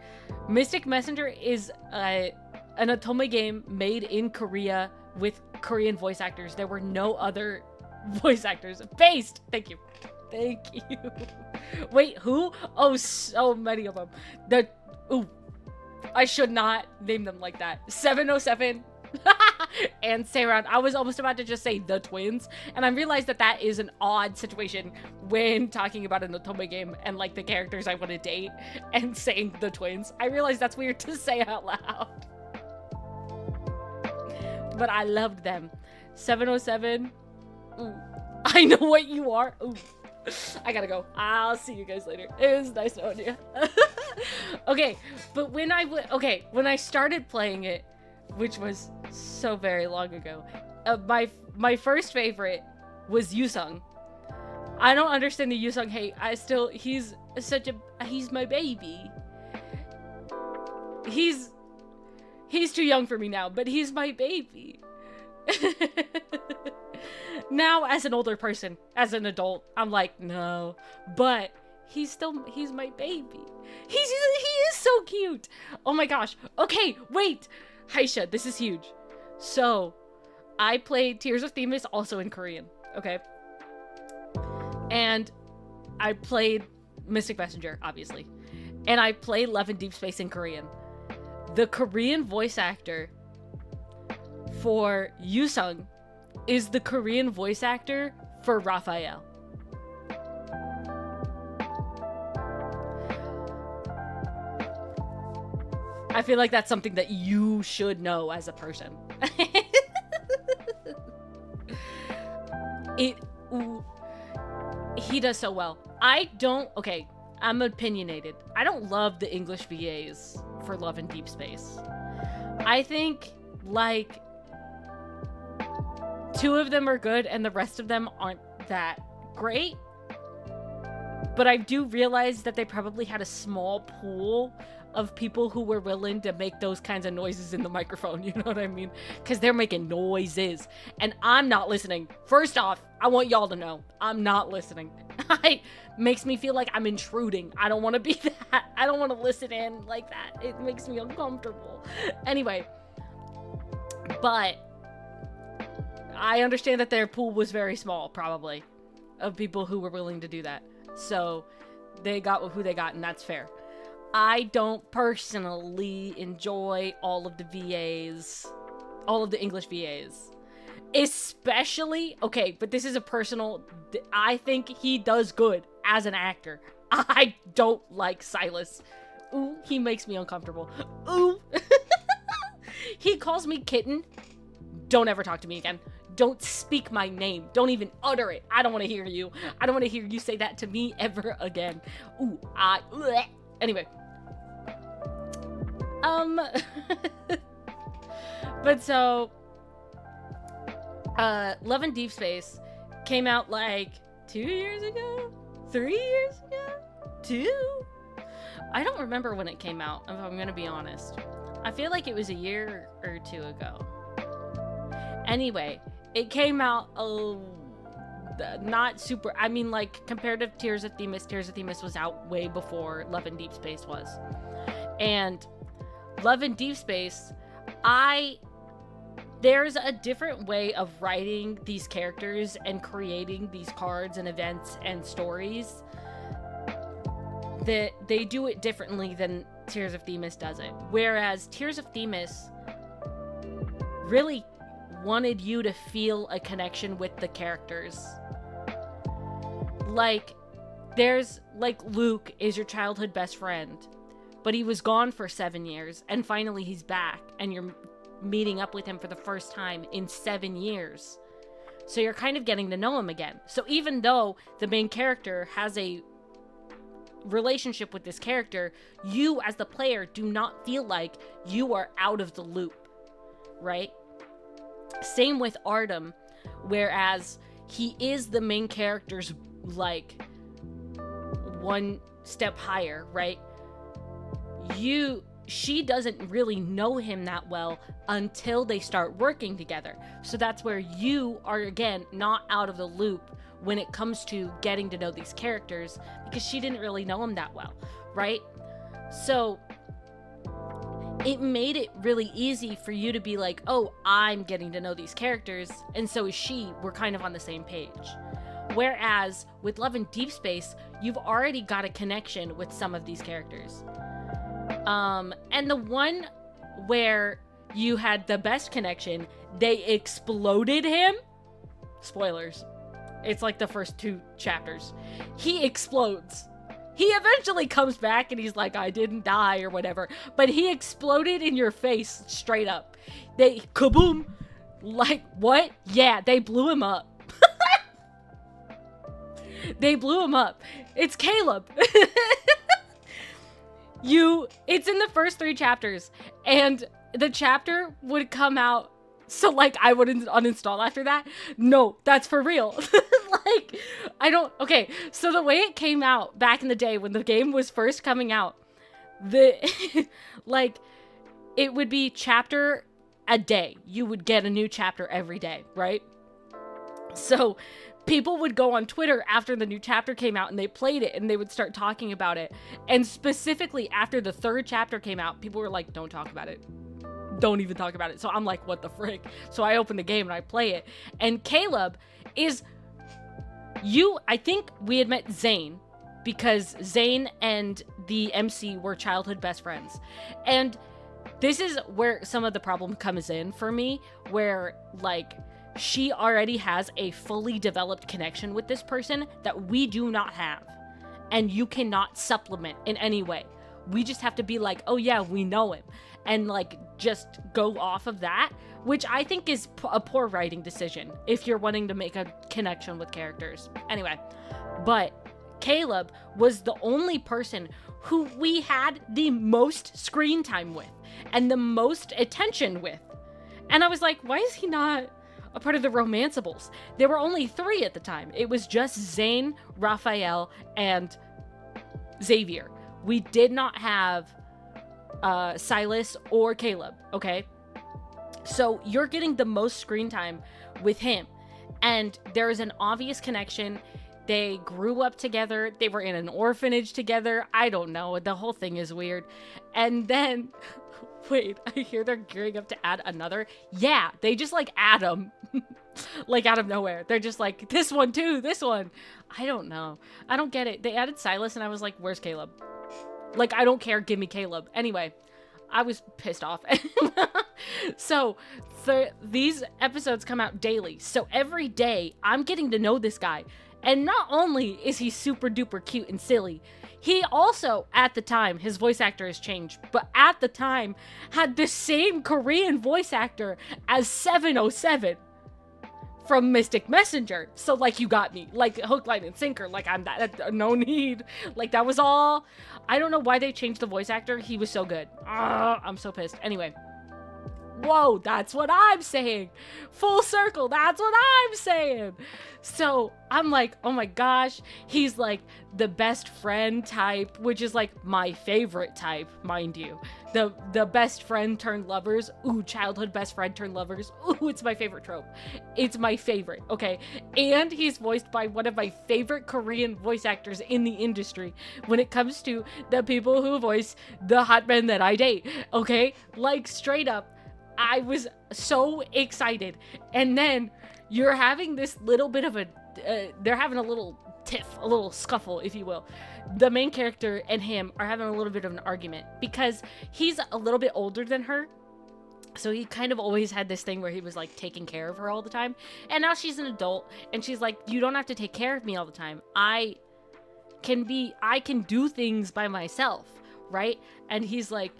Mystic Messenger is an Otome game made in Korea with Korean voice actors. There were no other voice actors. Based! Thank you. Thank you. Wait, who? Oh, so many of them. I should not name them like that. 707 and Seiran. I was almost about to just say the twins, and I realized that is an odd situation when talking about an Otome game and like the characters I want to date and saying the twins. I realized that's weird to say out loud. But I loved them. 707. Ooh. I know what you are. Ooh. I gotta go. I'll see you guys later. It was nice knowing you. Okay, but when I started playing it, which was so very long ago, my first favorite was Yusung. I don't understand the Yusung hate. He's my baby. He's too young for me now, but he's my baby. Now, as an older person, as an adult, I'm like, no, but he's my baby. He is so cute. Oh my gosh. Okay, wait. Haisha, this is huge. So, I played Tears of Themis also in Korean, okay? And I played Mystic Messenger, obviously. And I played Love and Deep Space in Korean. The Korean voice actor for Yusung is the Korean voice actor for Raphael. I feel like that's something that you should know as a person. He does so well. I'm opinionated. I don't love the English VAs for Love and Deep Space. I think, like, 2 of them are good and the rest of them aren't that great. But I do realize that they probably had a small pool of people who were willing to make those kinds of noises in the microphone, you know what I mean? Because they're making noises, and I'm not listening. First off, I want y'all to know, I'm not listening. It makes me feel like I'm intruding. I don't want to be that. I don't want to listen in like that. It makes me uncomfortable. Anyway, but I understand that their pool was very small, probably, of people who were willing to do that. So they got who they got, and that's fair. I don't personally enjoy all of the VAs, all of the English VAs. Especially, okay, but this is a personal, I think he does good as an actor. I don't like Silas. Ooh, he makes me uncomfortable. Ooh. He calls me kitten. Don't ever talk to me again. Don't speak my name. Don't even utter it. I don't want to hear you. I don't want to hear you say that to me ever again. Ooh, anyway. But so, Love and Deep Space came out like 2 years ago? 3 years ago? 2? I don't remember when it came out, if I'm gonna be honest. I feel like it was a year or 2 ago. Anyway, it came out, not super, I mean, like, compared to Tears of Themis was out way before Love and Deep Space was. And Love and Deep Space, there's a different way of writing these characters and creating these cards and events and stories that they do it differently than Tears of Themis does it. Whereas Tears of Themis really wanted you to feel a connection with the characters. Like, Luke is your childhood best friend, but he was gone for 7 years, and finally he's back, and you're meeting up with him for the first time in 7 years. So you're kind of getting to know him again. So even though the main character has a relationship with this character, you as the player do not feel like you are out of the loop, right? Same with Artem, whereas he is the main character's like one step higher, right? She doesn't really know him that well until they start working together. So that's where you are, again, not out of the loop when it comes to getting to know these characters, because she didn't really know him that well, right? So it made it really easy for you to be like, oh, I'm getting to know these characters, and so is she. We're kind of on the same page. Whereas with Love and Deep Space, you've already got a connection with some of these characters. And the one where you had the best connection, they exploded him. Spoilers. It's like the first 2 chapters. He explodes. He eventually comes back and he's like, I didn't die or whatever. But he exploded in your face straight up. They, kaboom. Like, what? Yeah, they blew him up. They blew him up. It's Caleb. It's in the first 3 chapters, and the chapter would come out, so like I wouldn't uninstall after that. No, that's for real. Like, okay, so the way it came out back in the day when the game was first coming out, like, it would be chapter a day. You would get a new chapter every day, right? So people would go on Twitter after the new chapter came out and they played it and they would start talking about it. And specifically after the 3rd chapter came out, people were like, don't talk about it. Don't even talk about it. So I'm like, what the frick? So I open the game and I play it. And Caleb is, I think we had met Zane, because Zane and the MC were childhood best friends. And this is where some of the problem comes in for me, where like, she already has a fully developed connection with this person that we do not have. And you cannot supplement in any way. We just have to be like, oh yeah, we know him. And like, just go off of that, which I think is a poor writing decision if you're wanting to make a connection with characters. Anyway, but Caleb was the only person who we had the most screen time with and the most attention with. And I was like, why is he not a part of the romanceables? There were only 3 at the time. It was just Zane, Raphael, and Xavier. We did not have Silas or Caleb, okay? So you're getting the most screen time with him. And there is an obvious connection. They grew up together. They were in an orphanage together. I don't know. The whole thing is weird. And then, wait, I hear they're gearing up to add another. Yeah, they just like add them. Like out of nowhere. They're just like, this one too, this one. I don't know. I don't get it. They added Silas and I was like, where's Caleb? Like, I don't care. Give me Caleb. Anyway, I was pissed off. So these episodes come out daily. So every day I'm getting to know this guy. And not only is he super duper cute and silly, he also, at the time, his voice actor has changed, but at the time had the same Korean voice actor as 707 from Mystic Messenger. So like, you got me, like hook, line, and sinker. Like, I'm that, no need. Like, that was all. I don't know why they changed the voice actor. He was so good. I'm so pissed. Anyway. Whoa, that's what I'm saying. Full circle, that's what I'm saying. So I'm like, oh my gosh, he's like the best friend type, which is like my favorite type, mind you. The best friend turned lovers. Ooh, childhood best friend turned lovers. Ooh, it's my favorite trope. It's my favorite, okay? And he's voiced by one of my favorite Korean voice actors in the industry when it comes to the people who voice the hot men that I date, okay? Like, straight up. I was so excited. And then you're having this little bit of a, they're having a little tiff, a little scuffle, if you will. The main character and him are having a little bit of an argument because he's a little bit older than her. So he kind of always had this thing where he was like taking care of her all the time. And now she's an adult and she's like, you don't have to take care of me all the time. I can do things by myself, right? And he's like,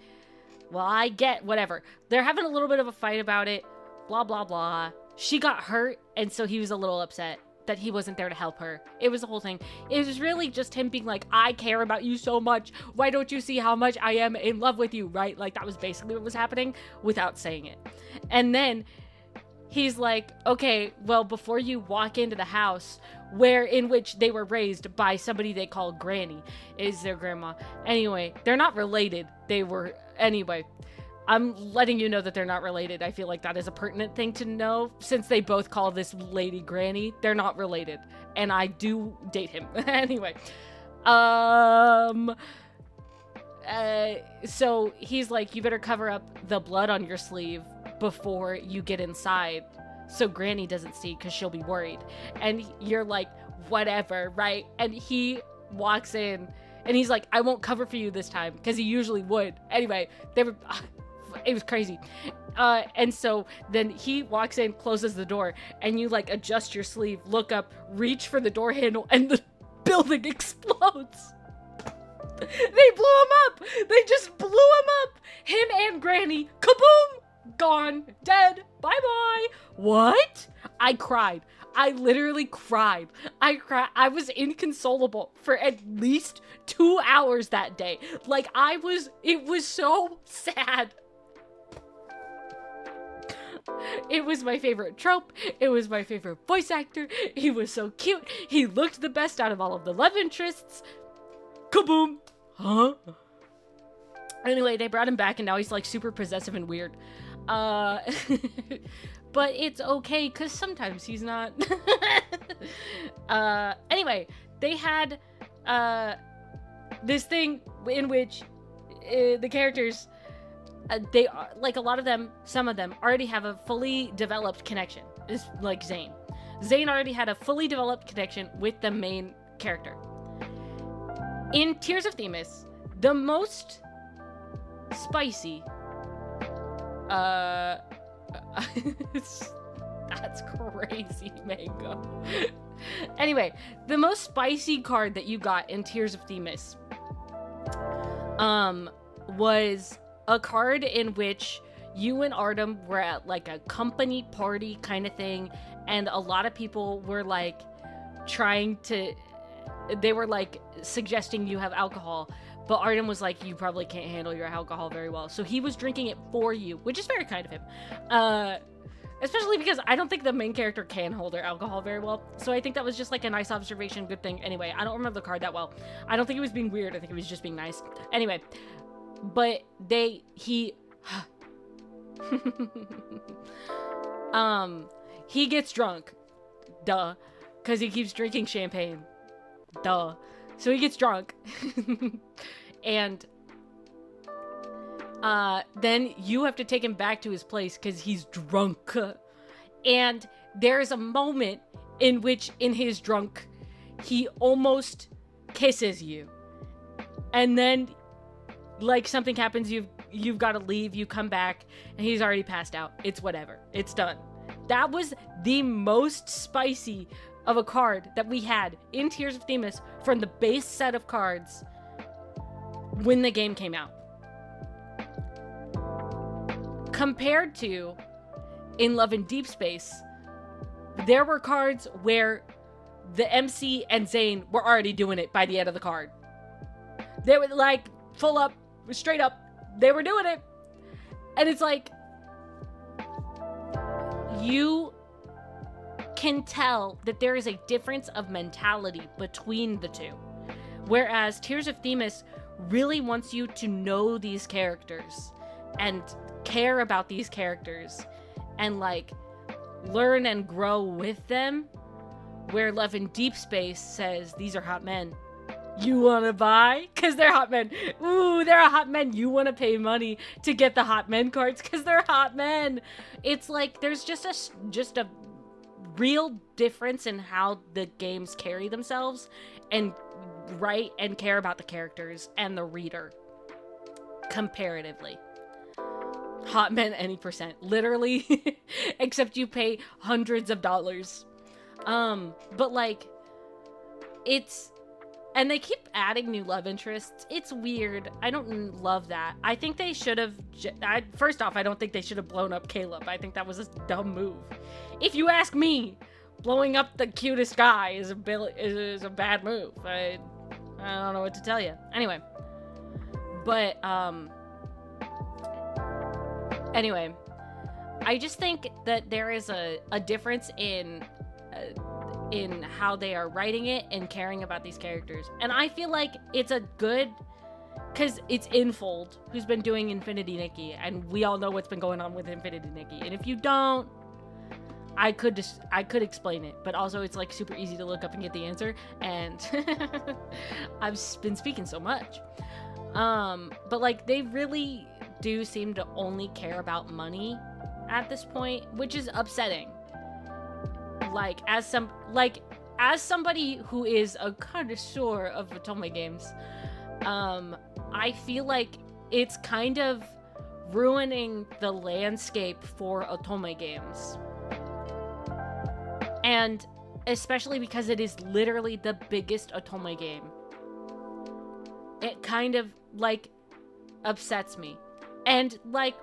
well, I get whatever. They're having a little bit of a fight about it, blah, blah, blah. She got hurt, and so he was a little upset that he wasn't there to help her. It was the whole thing. It was really just him being like, I care about you so much. Why don't you see how much I am in love with you, right? Like, that was basically what was happening without saying it. And then he's like, okay, well, before you walk into the house in which they were raised by somebody they call Granny, is their grandma. Anyway, they're not related. Anyway, I'm letting you know that they're not related. I feel like that is a pertinent thing to know, since they both call this lady Granny. They're not related, and I do date him. Anyway, so he's like, you better cover up the blood on your sleeve before you get inside, so Granny doesn't see, because she'll be worried. And you're like, whatever, right? And he walks in, and he's like, I won't cover for you this time, because he usually would. Anyway, it was crazy. And so then he walks in, closes the door, and you like adjust your sleeve, look up, reach for the door handle, and the building explodes. They blew him up. They just blew him up. Him and Granny, kaboom, gone, dead, bye-bye. What? I cried. I literally cried. I was inconsolable for at least 2 hours that day. Like, it was so sad. It was my favorite trope. It was my favorite voice actor. He was so cute. He looked the best out of all of the love interests. Kaboom. Huh? Anyway, they brought him back, and now he's like super possessive and weird. But it's okay, because sometimes he's not. Anyway, they had this thing in which the characters, they like, a lot of them, some of them already have a fully developed connection. It's like Zane. Zane already had a fully developed connection with the main character. In Tears of Themis, the most spicy, that's crazy, Mango. Anyway, the most spicy card that you got in Tears of Themis, was a card in which you and Artem were at like a company party kind of thing, and a lot of people were like they were like suggesting you have alcohol, but Artem was like, you probably can't handle your alcohol very well, so he was drinking it for you, which is very kind of him, especially because I don't think the main character can hold their alcohol very well, so I think that was just like a nice observation, good thing. Anyway, I don't remember the card that well. I don't think it was being weird, I think it was just being nice. Anyway, but he he gets drunk, duh, because he keeps drinking champagne, duh, so he gets drunk. And then you have to take him back to his place because he's drunk, and there's a moment in which, in his drunk, he almost kisses you, and then like something happens, you've got to leave, you come back, and he's already passed out. It's whatever. It's done. That was the most spicy of a card that we had in Tears of Themis from the base set of cards when the game came out. Compared to in Love and Deep Space, there were cards where the MC and Zane were already doing it by the end of the card. They were like full up, straight up, they were doing it. And it's like, you can tell that there is a difference of mentality between the two. Whereas Tears of Themis really wants you to know these characters and care about these characters and like learn and grow with them. Where Love in Deep Space says, these are hot men. You wanna buy? Cause they're hot men. Ooh, they're hot men. You wanna pay money to get the hot men cards cause they're hot men. It's like there's just a real difference in how the games carry themselves and write and care about the characters and the reader comparatively. Hot men any percent, literally. Except you pay hundreds of dollars. But like, it's, And they keep adding new love interests. It's weird. I don't love that. I think they should have... First off, I don't think they should have blown up Caleb. I think that was a dumb move. If you ask me, blowing up the cutest guy is a bad move. I don't know what to tell you. Anyway. But, anyway. I just think that there is a difference in how they are writing it and caring about these characters. And I feel like it's a good... Because it's Infold who's been doing Infinity Nikki, and we all know what's been going on with Infinity Nikki. And if you don't, I could explain it, but also it's like super easy to look up and get the answer, and I've been speaking so much. But like they really do seem to only care about money at this point, which is upsetting. Like as somebody who is a connoisseur of otome games, I feel like it's kind of ruining the landscape for otome games. And especially because it is literally the biggest otome game. It kind of, like, upsets me. And, like,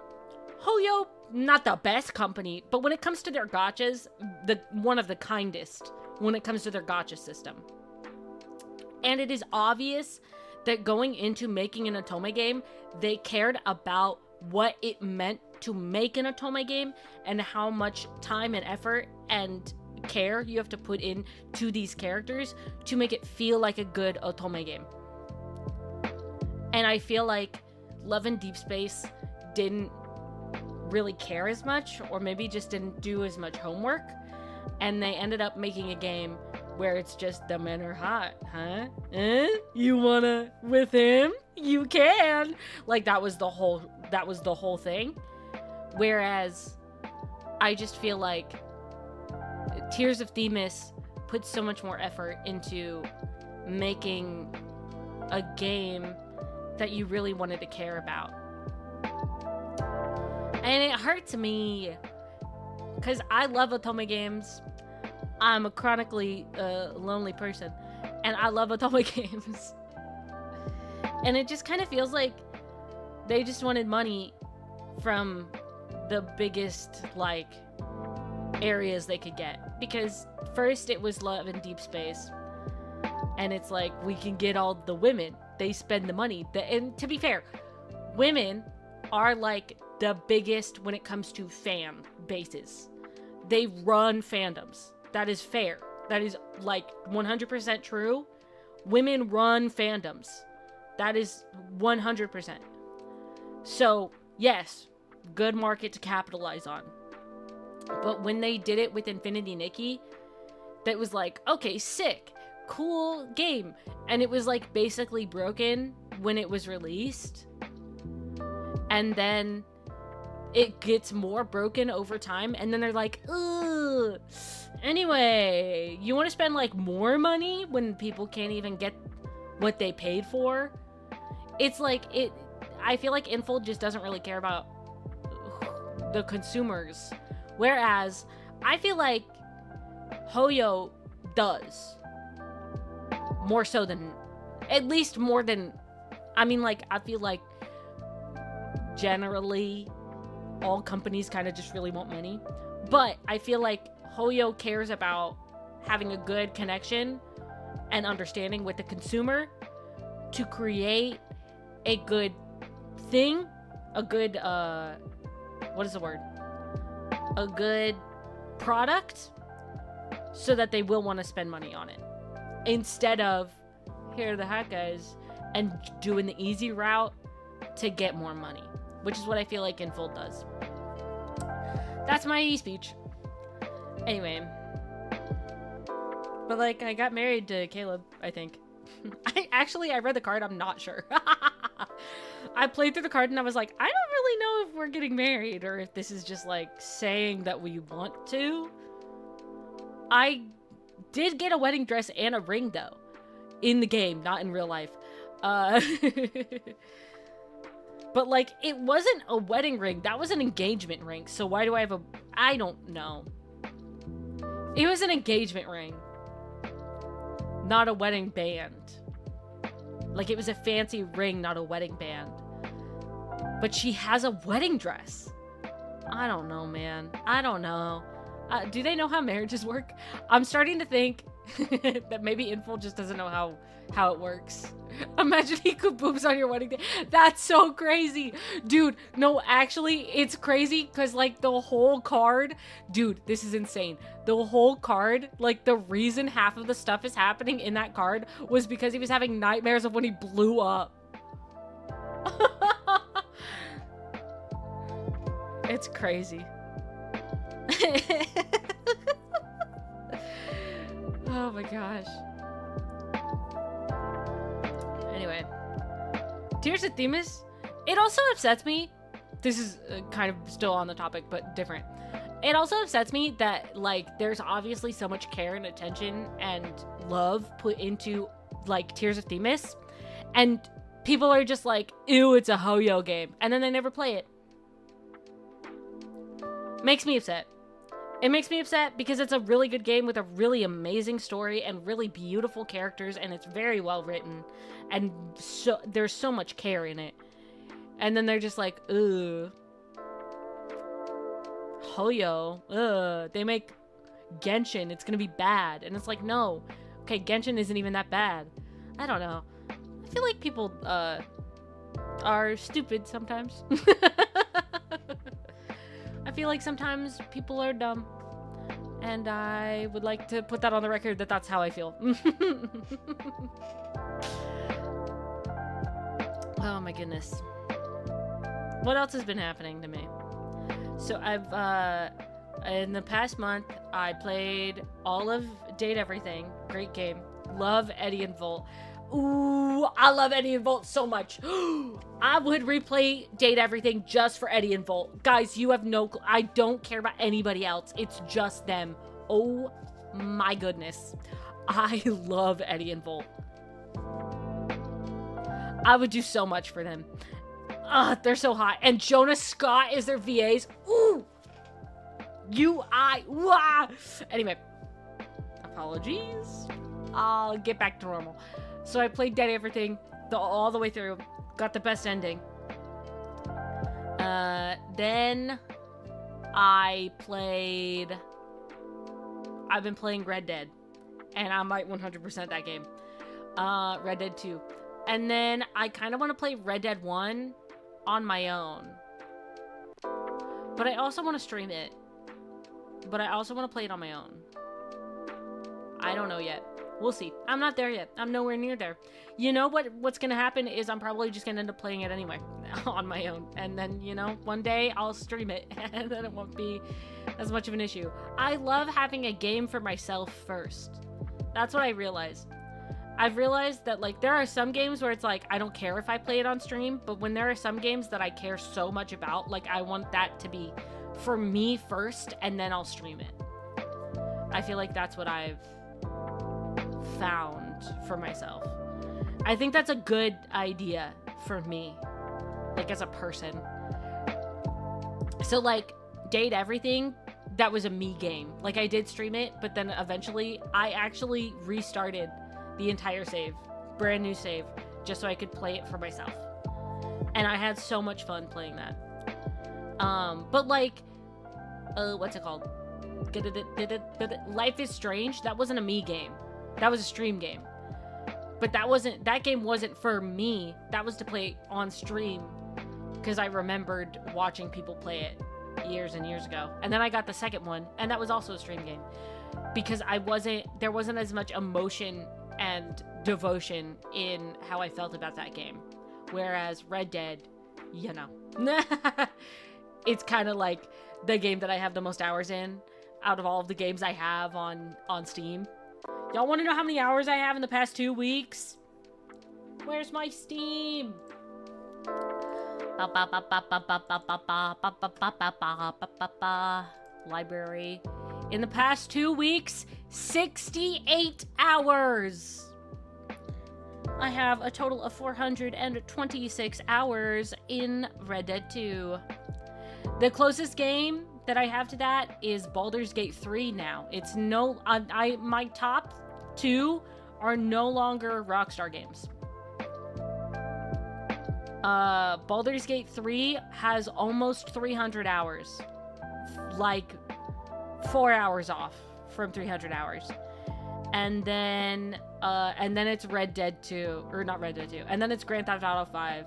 Hoyo, not the best company, but when it comes to their gachas, one of the kindest when it comes to their gacha system. And it is obvious that going into making an otome game, they cared about what it meant to make an otome game and how much time and effort and care you have to put in to these characters to make it feel like a good otome game. And I feel like Love and Deep Space didn't really care as much, or maybe just didn't do as much homework, and they ended up making a game where it's just the men are hot, huh? You wanna with him? You can. Like that was the whole thing. Whereas I just feel like Tears of Themis put so much more effort into making a game that you really wanted to care about. And it hurts me because I love otome games. I'm a chronically lonely person, and I love otome games. And it just kind of feels like they just wanted money from the biggest, like, areas they could get. Because first it was Love and Deep Space, and it's like, we can get all the women. They spend the money. And to be fair, women are, like, the biggest when it comes to fan bases. They run fandoms. That is fair. That is, like, 100% true. Women run fandoms. That is 100%. So, yes, good market to capitalize on. But when they did it with Infinity Nikki, that was like, okay, sick, cool game. And it was, like, basically broken when it was released. And then it gets more broken over time, and then they're like, ugh. Anyway, you want to spend, like, more money when people can't even get what they paid for? It's like, I feel like Infold just doesn't really care about the consumers. Whereas, I feel like Hoyo does. More so than, at least more than, I mean, like, I feel like generally all companies kind of just really want money. But I feel like Hoyo cares about having a good connection and understanding with the consumer to create a good thing, a good, what is the word? A good product, so that they will want to spend money on it. Instead of, here are the hot guys, and doing the easy route to get more money. Which is what I feel like Infold does. That's my speech. Anyway. But, like, I got married to Caleb, I think. I read the card, I'm not sure. I played through the card and I was like, I don't really know if we're getting married or if this is just, like, saying that we want to. I did get a wedding dress and a ring, though. In the game, not in real life. But, like, it wasn't a wedding ring. That was an engagement ring. So why do I have a... I don't know. It was an engagement ring. Not a wedding band. Like, it was a fancy ring, not a wedding band. But she has a wedding dress. I don't know, man. I don't know. Do they know how marriages work? I'm starting to think that maybe Info just doesn't know how it works. Imagine he could boobs on your wedding day. That's so crazy. Dude, no, actually, it's crazy because, like, the whole card... Dude, this is insane. The whole card, like, the reason half of the stuff is happening in that card was because he was having nightmares of when he blew up. It's crazy. Oh my gosh. Anyway, Tears of Themis. It also upsets me. This is kind of still on the topic, but different. It also upsets me that, like, there's obviously so much care and attention and love put into, like, Tears of Themis, and people are just like, ew, it's a ho-yo game, and then they never play it. Makes me upset. It makes me upset because it's a really good game with a really amazing story and really beautiful characters, and it's very well written, and so there's so much care in it. And then they're just like, ugh. Hoyo. Ugh. They make Genshin. It's gonna be bad. And it's like, no. Okay, Genshin isn't even that bad. I don't know. I feel like people are stupid sometimes. I feel like sometimes people are dumb, and I would like to put that on the record that that's how I feel. Oh my goodness. What else has been happening to me? So I've, in the past month, I played all of Date Everything. Great game. Love Eddie and Volt. Ooh, I love Eddie and Volt so much. I would replay Date Everything just for Eddie and Volt. Guys, you have no I don't care about anybody else. It's just them. Oh my goodness. I love Eddie and Volt. I would do so much for them. They're so hot. And Jonas Scott is their VAs. Ooh. Wah. Anyway. Apologies. I'll get back to normal. So I played Dead Everything all the way through. Got the best ending. Then I've been playing Red Dead. And I might 100% that game. Red Dead 2. And then I kind of want to play Red Dead 1 on my own. But I also want to stream it. But I also want to play it on my own. I don't know yet. We'll see. I'm not there yet. I'm nowhere near there. You know what's going to happen is I'm probably just going to end up playing it anyway on my own. And then, you know, one day I'll stream it and then it won't be as much of an issue. I love having a game for myself first. That's what I realized. I've realized that, like, there are some games where it's like, I don't care if I play it on stream, but when there are some games that I care so much about, like, I want that to be for me first and then I'll stream it. I feel like that's what I've found for myself. I think that's a good idea for me, like, as a person. So, like, Date Everything, that was a me game. Like, I did stream it, but then eventually I actually restarted the entire save, brand new save, just so I could play it for myself. And I had so much fun playing that. But, like, what's it called? Life is Strange, that wasn't a me game. That was a stream game. But that game wasn't for me. That was to play on stream because I remembered watching people play it years and years ago. And then I got the second one, and that was also a stream game because there wasn't as much emotion and devotion in how I felt about that game. Whereas Red Dead, you know, it's kind of like the game that I have the most hours in out of all of the games I have on Steam. Y'all want to know how many hours I have in the past 2 weeks? Where's my Steam? Library. In the past 2 weeks, 68 hours. I have a total of 426 hours in Red Dead 2. The closest game that I have to that is Baldur's Gate 3 now. It's my top 2 are no longer Rockstar games. Baldur's Gate 3 has almost 300 hours. Like 4 hours off from 300 hours. And then it's Red Dead 2, or not Red Dead 2. And then it's Grand Theft Auto 5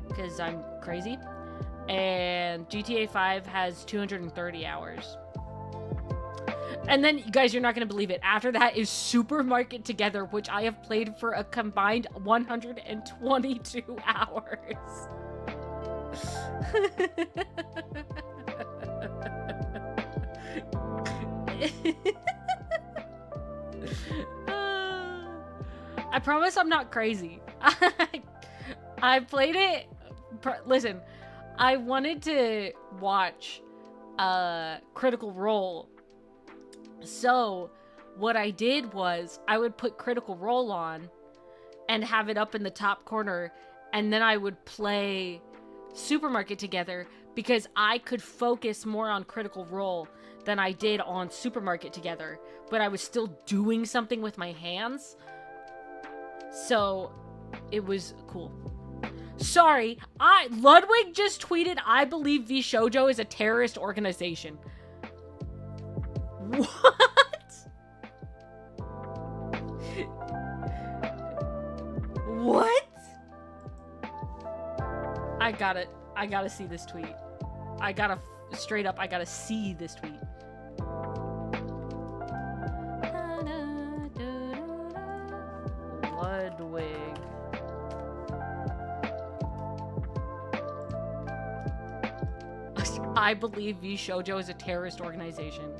because I'm crazy. And GTA 5 has 230 hours. And then, you guys, you're not going to believe it. After that is Supermarket Together, which I have played for a combined 122 hours. I promise I'm not crazy. I played it. Listen, I wanted to watch Critical Role. So what I did was I would put Critical Role on and have it up in the top corner, and then I would play Supermarket Together because I could focus more on Critical Role than I did on Supermarket Together, but I was still doing something with my hands. So it was cool. Sorry, Ludwig just tweeted, I believe vShoujo is a terrorist organization. What? What? I gotta see this tweet. Straight up, I gotta see this tweet. Ludwig. I believe vShoujo is a terrorist organization.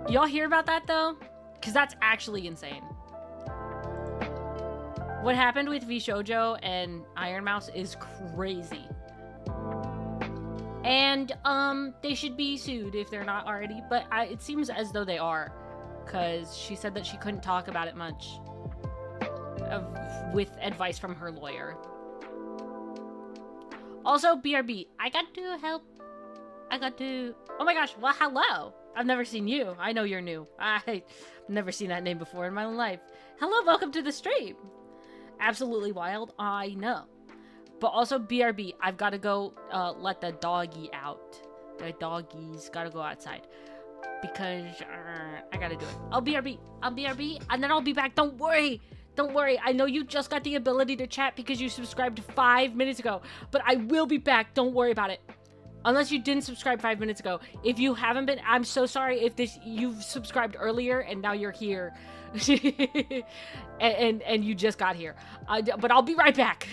Y'all hear about that though? Because that's actually insane. What happened with vShoujo and Iron Mouse is crazy. And they should be sued if they're not already, but it seems as though they are, because she said that she couldn't talk about it much with advice from her lawyer. Also, BRB, oh my gosh, well, hello. I've never seen you. I know you're new. I've never seen that name before in my life. Hello, welcome to the stream. Absolutely wild, I know. But also, BRB, I've got to go let the doggy out. The doggies got to go outside. Because I got to do it. I'll BRB, and then I'll be back. Don't worry. Don't worry. I know you just got the ability to chat because you subscribed 5 minutes ago. But I will be back. Don't worry about it. Unless you didn't subscribe 5 minutes ago. If you haven't been, I'm so sorry if you've subscribed earlier and now you're here. and you just got here. But I'll be right back.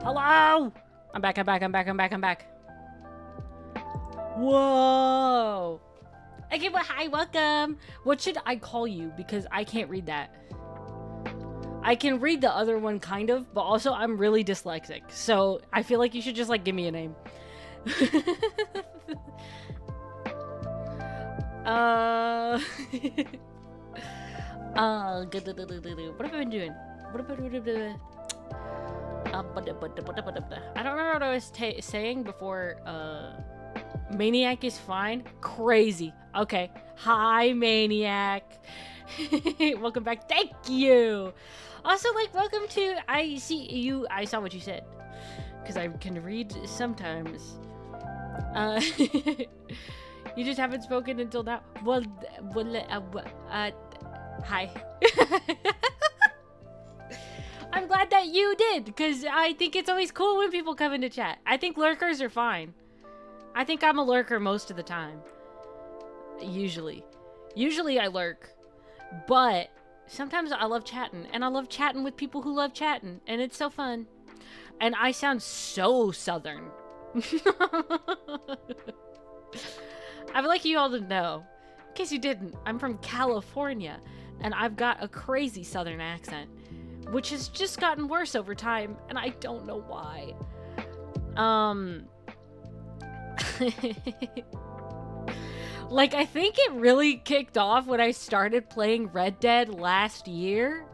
Hello! I'm back, I'm back, I'm back, I'm back, I'm back. Whoa! Okay, well, hi, welcome. What should I call you? Because I can't read that. I can read the other one, kind of, but also I'm really dyslexic. So I feel like you should just, like, give me a name. What have I been doing? I don't remember what I was saying before. Maniac is fine. Crazy. Okay. Hi, Maniac. Welcome back. Thank you. Also, like, welcome to. I see you. I saw what you said. Because I can read sometimes. You just haven't spoken until now. Well, hi. I'm glad that you did, because I think it's always cool when people come into chat. I think lurkers are fine. I think I'm a lurker most of the time. Usually. Usually I lurk. But sometimes I love chatting, and I love chatting with people who love chatting, and it's so fun. And I sound so southern. I would like you all to know, in case you didn't, I'm from California, and I've got a crazy southern accent, which has just gotten worse over time, and I don't know why. Like, I think it really kicked off when I started playing Red Dead last year.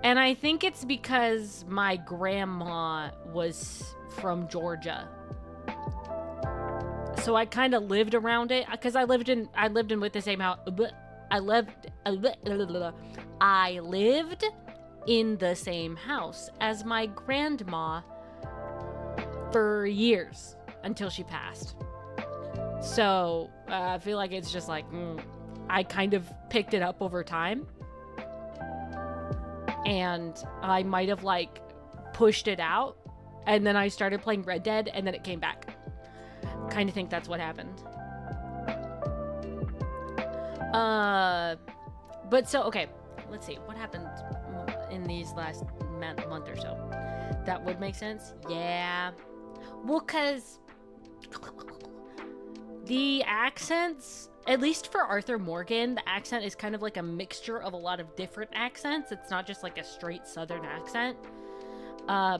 And I think it's because my grandma was from Georgia. So I kind of lived around it, because I lived in with the same house. I lived in the same house as my grandma for years until she passed. So I feel like it's just like I kind of picked it up over time, and I might have like pushed it out, and then I started playing Red Dead, and then it came back. Kind of think that's what happened. But so, okay, let's see what happened in these last month or so. That would make sense. Yeah. Well, cause the accents, at least for Arthur Morgan, the accent is kind of like a mixture of a lot of different accents. It's not just like a straight Southern accent.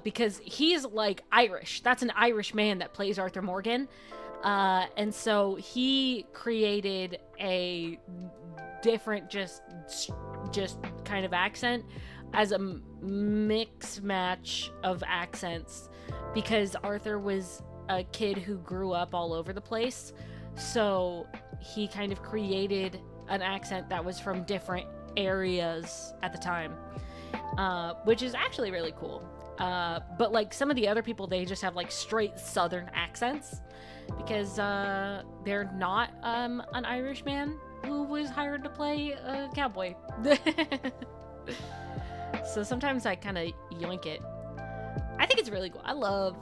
Because he's like Irish. That's an Irish man that plays Arthur Morgan. And so he created a different just kind of accent as a mix match of accents, because Arthur was a kid who grew up all over the place. So he kind of created an accent that was from different areas at the time, which is actually really cool. But like some of the other people, they just have like straight Southern accents, because they're not an Irish man who was hired to play a cowboy. So sometimes I kind of yoink it. I think it's really cool. I love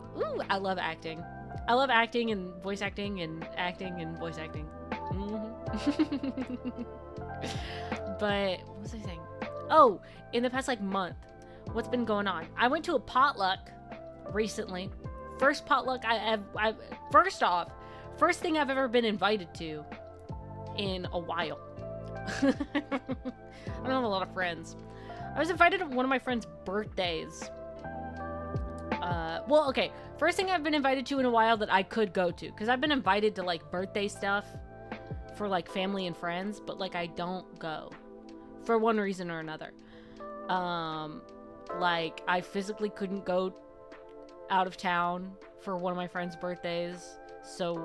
acting. I love acting and voice acting and voice acting. But what was I saying? Oh, in the past like month, what's been going on? I went to a potluck recently. First potluck first thing I've ever been invited to in a while. I don't have a lot of friends. I was invited to one of my friend's birthdays. Well, okay. First thing I've been invited to in a while that I could go to, because I've been invited to like birthday stuff for like family and friends, but like I don't go for one reason or another. Like I physically couldn't go out of town for one of my friends' birthdays, so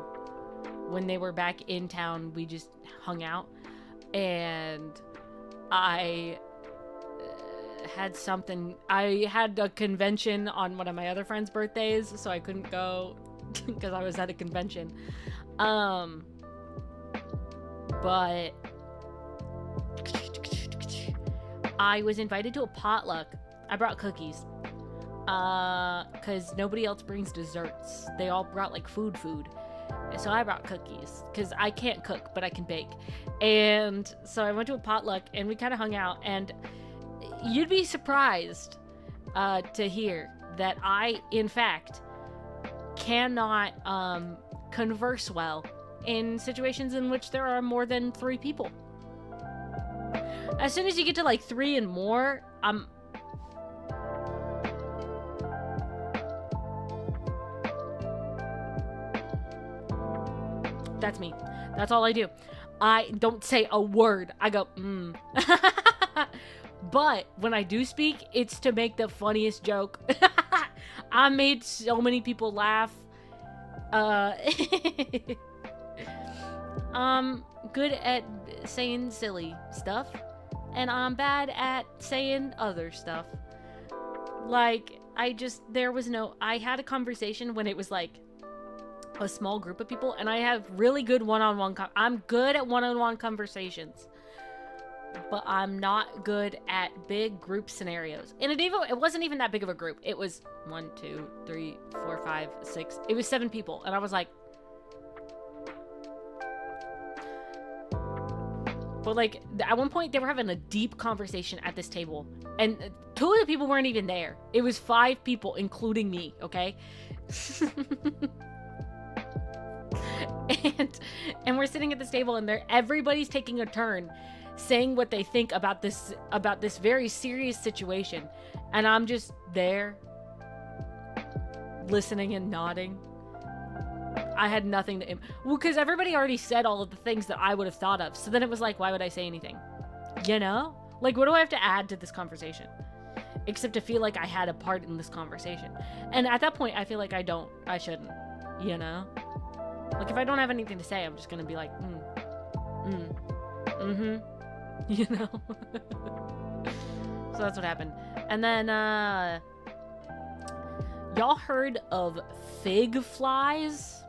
when they were back in town, we just hung out, and I had a convention on one of my other friends' birthdays, so I couldn't go because I was at a convention. But I was invited to a potluck. I brought cookies. Because nobody else brings desserts. They all brought like food. So I brought cookies, because I can't cook, but I can bake. And so I went to a potluck, and we kind of hung out, and you'd be surprised to hear that I, in fact, cannot converse well in situations in which there are more than 3 people. As soon as you get to like 3 and more, that's me. That's all I do. I don't say a word. I go, But when I do speak, it's to make the funniest joke. I made so many people laugh. I'm good at saying silly stuff, and I'm bad at saying other stuff. Like, I had a conversation when it was like a small group of people, and I have really good one-on-one I'm good at one-on-one conversations, but I'm not good at big group scenarios. And it wasn't even that big of a group. It was 1, 2, 3, 4, 5, 6. It was 7 people, and I was like, but like at one point they were having a deep conversation at this table, and 2 of the people weren't even there. It was 5 people, including me. Okay. And we're sitting at this table, and everybody's taking a turn saying what they think about this very serious situation, and I'm just there listening and nodding. I had nothing to because everybody already said all of the things that I would have thought of, so then it was like, why would I say anything? You know, like, what do I have to add to this conversation except to feel like I had a part in this conversation? And at that point I feel like I shouldn't, you know. Like, if I don't have anything to say, I'm just gonna be like, you know. So that's what happened. And then, y'all heard of fig flies?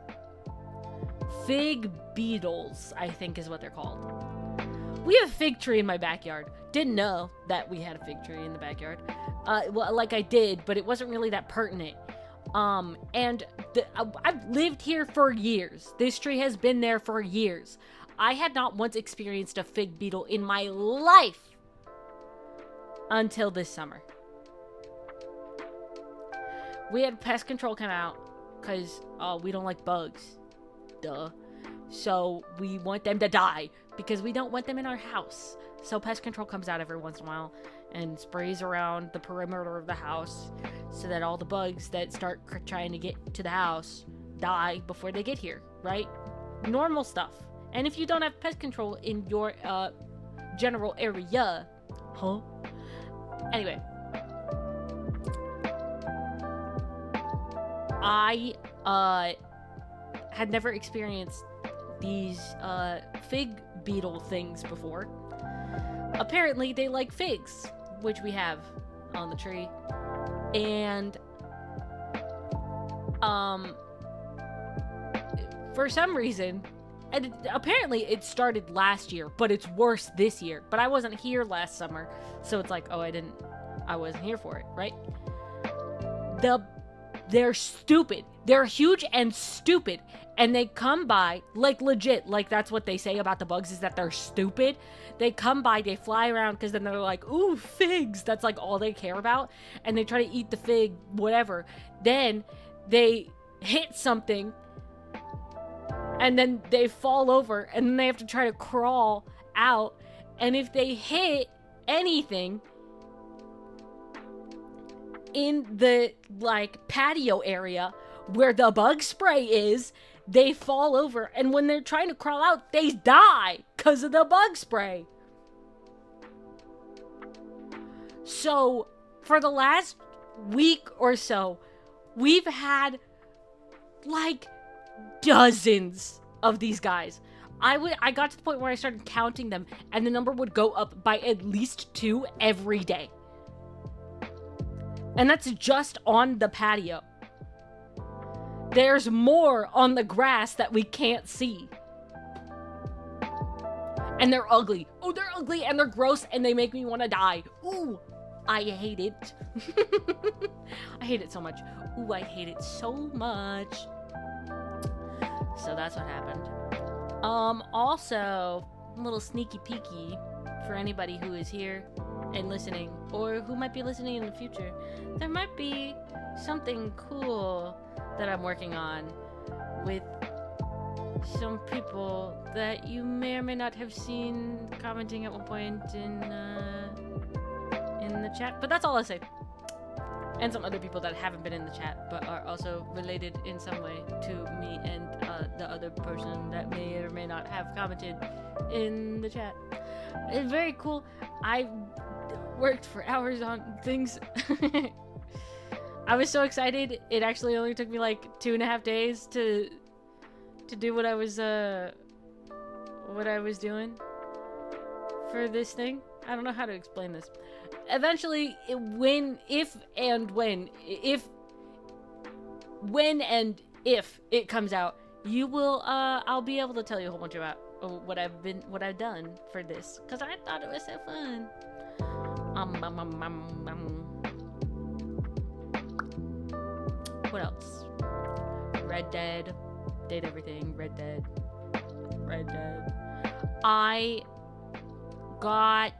Fig beetles, I think is what they're called. We have a fig tree in my backyard. Didn't know that we had a fig tree in the backyard. Well, like, I did, but it wasn't really that pertinent. And I've lived here for years. This tree has been there for years. I had not once experienced a fig beetle in my life until this summer. We had pest control come out because we don't like bugs. Duh. So we want them to die because we don't want them in our house. So pest control comes out every once in a while and sprays around the perimeter of the house so that all the bugs that start trying to get to the house die before they get here, right? Normal stuff. And if you don't have pest control in your general area, Anyway, I had never experienced these fig beetle things before. Apparently they like figs, which we have on the tree, and for some reason, and apparently it started last year, but it's worse this year. But I wasn't here last summer, so it's like, oh, I wasn't here for it, right? They're stupid. They're huge and stupid, and they come by, like, legit, like, that's what they say about the bugs, is that they're stupid. They come by, they fly around, because then they're like, ooh, figs. That's, like, all they care about, and they try to eat the fig, whatever. Then they hit something, and then they fall over, and then they have to try to crawl out, and if they hit anything in the, like, patio area where the bug spray is, they fall over, and when they're trying to crawl out, they die because of the bug spray. So, for the last week or so, we've had, like, dozens of these guys. I got to the point where I started counting them, and the number would go up by at least 2 every day. And that's just on the patio. There's more on the grass that we can't see. And they're ugly. Oh, they're ugly and they're gross and they make me want to die. Ooh, I hate it. I hate it so much. Ooh, I hate it so much. So that's what happened. Also, a little sneaky peeky for anybody who is here and listening, or who might be listening in the future, there might be something cool that I'm working on with some people that you may or may not have seen commenting at one point in the chat. But that's all I'll say. And some other people that haven't been in the chat, but are also related in some way to me and the other person that may or may not have commented in the chat. It's very cool. I worked for hours on things. I was so excited. It actually only took me like 2.5 days to do what I was doing for this thing. I don't know how to explain this. Eventually, when and if it comes out, you will I'll be able to tell you a whole bunch about what I've done for this, because I thought it was so fun. What else? Red Dead. Did everything. Red Dead. I got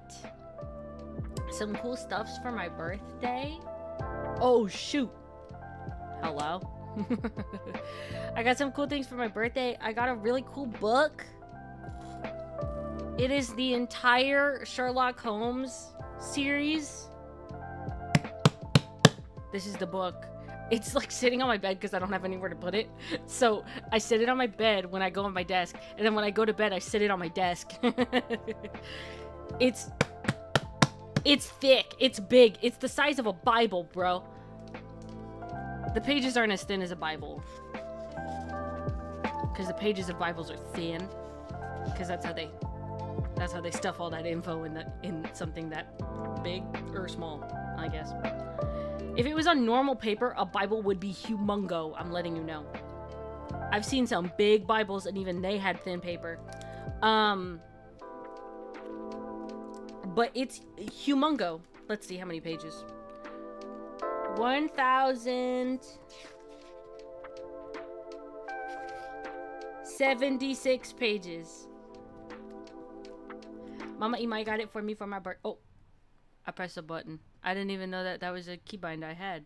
some cool stuffs for my birthday. Oh shoot. Hello. I got some cool things for my birthday. I got a really cool book. It is the entire Sherlock Holmes series. This is the book. It's like sitting on my bed because I don't have anywhere to put it. So I sit it on my bed when I go on my desk. And then when I go to bed, I sit it on my desk. It's thick. It's big. It's the size of a Bible, bro. The pages aren't as thin as a Bible. Because the pages of Bibles are thin. Because that's how they stuff all that info in something that big or small, I guess. If it was on normal paper, a Bible would be humongo, I'm letting you know. I've seen some big Bibles and even they had thin paper. But it's humongo. Let's see how many pages. 1,076 pages. Mama Imai got it for me for my birthday. Oh, I pressed a button. I didn't even know that was a keybind I had.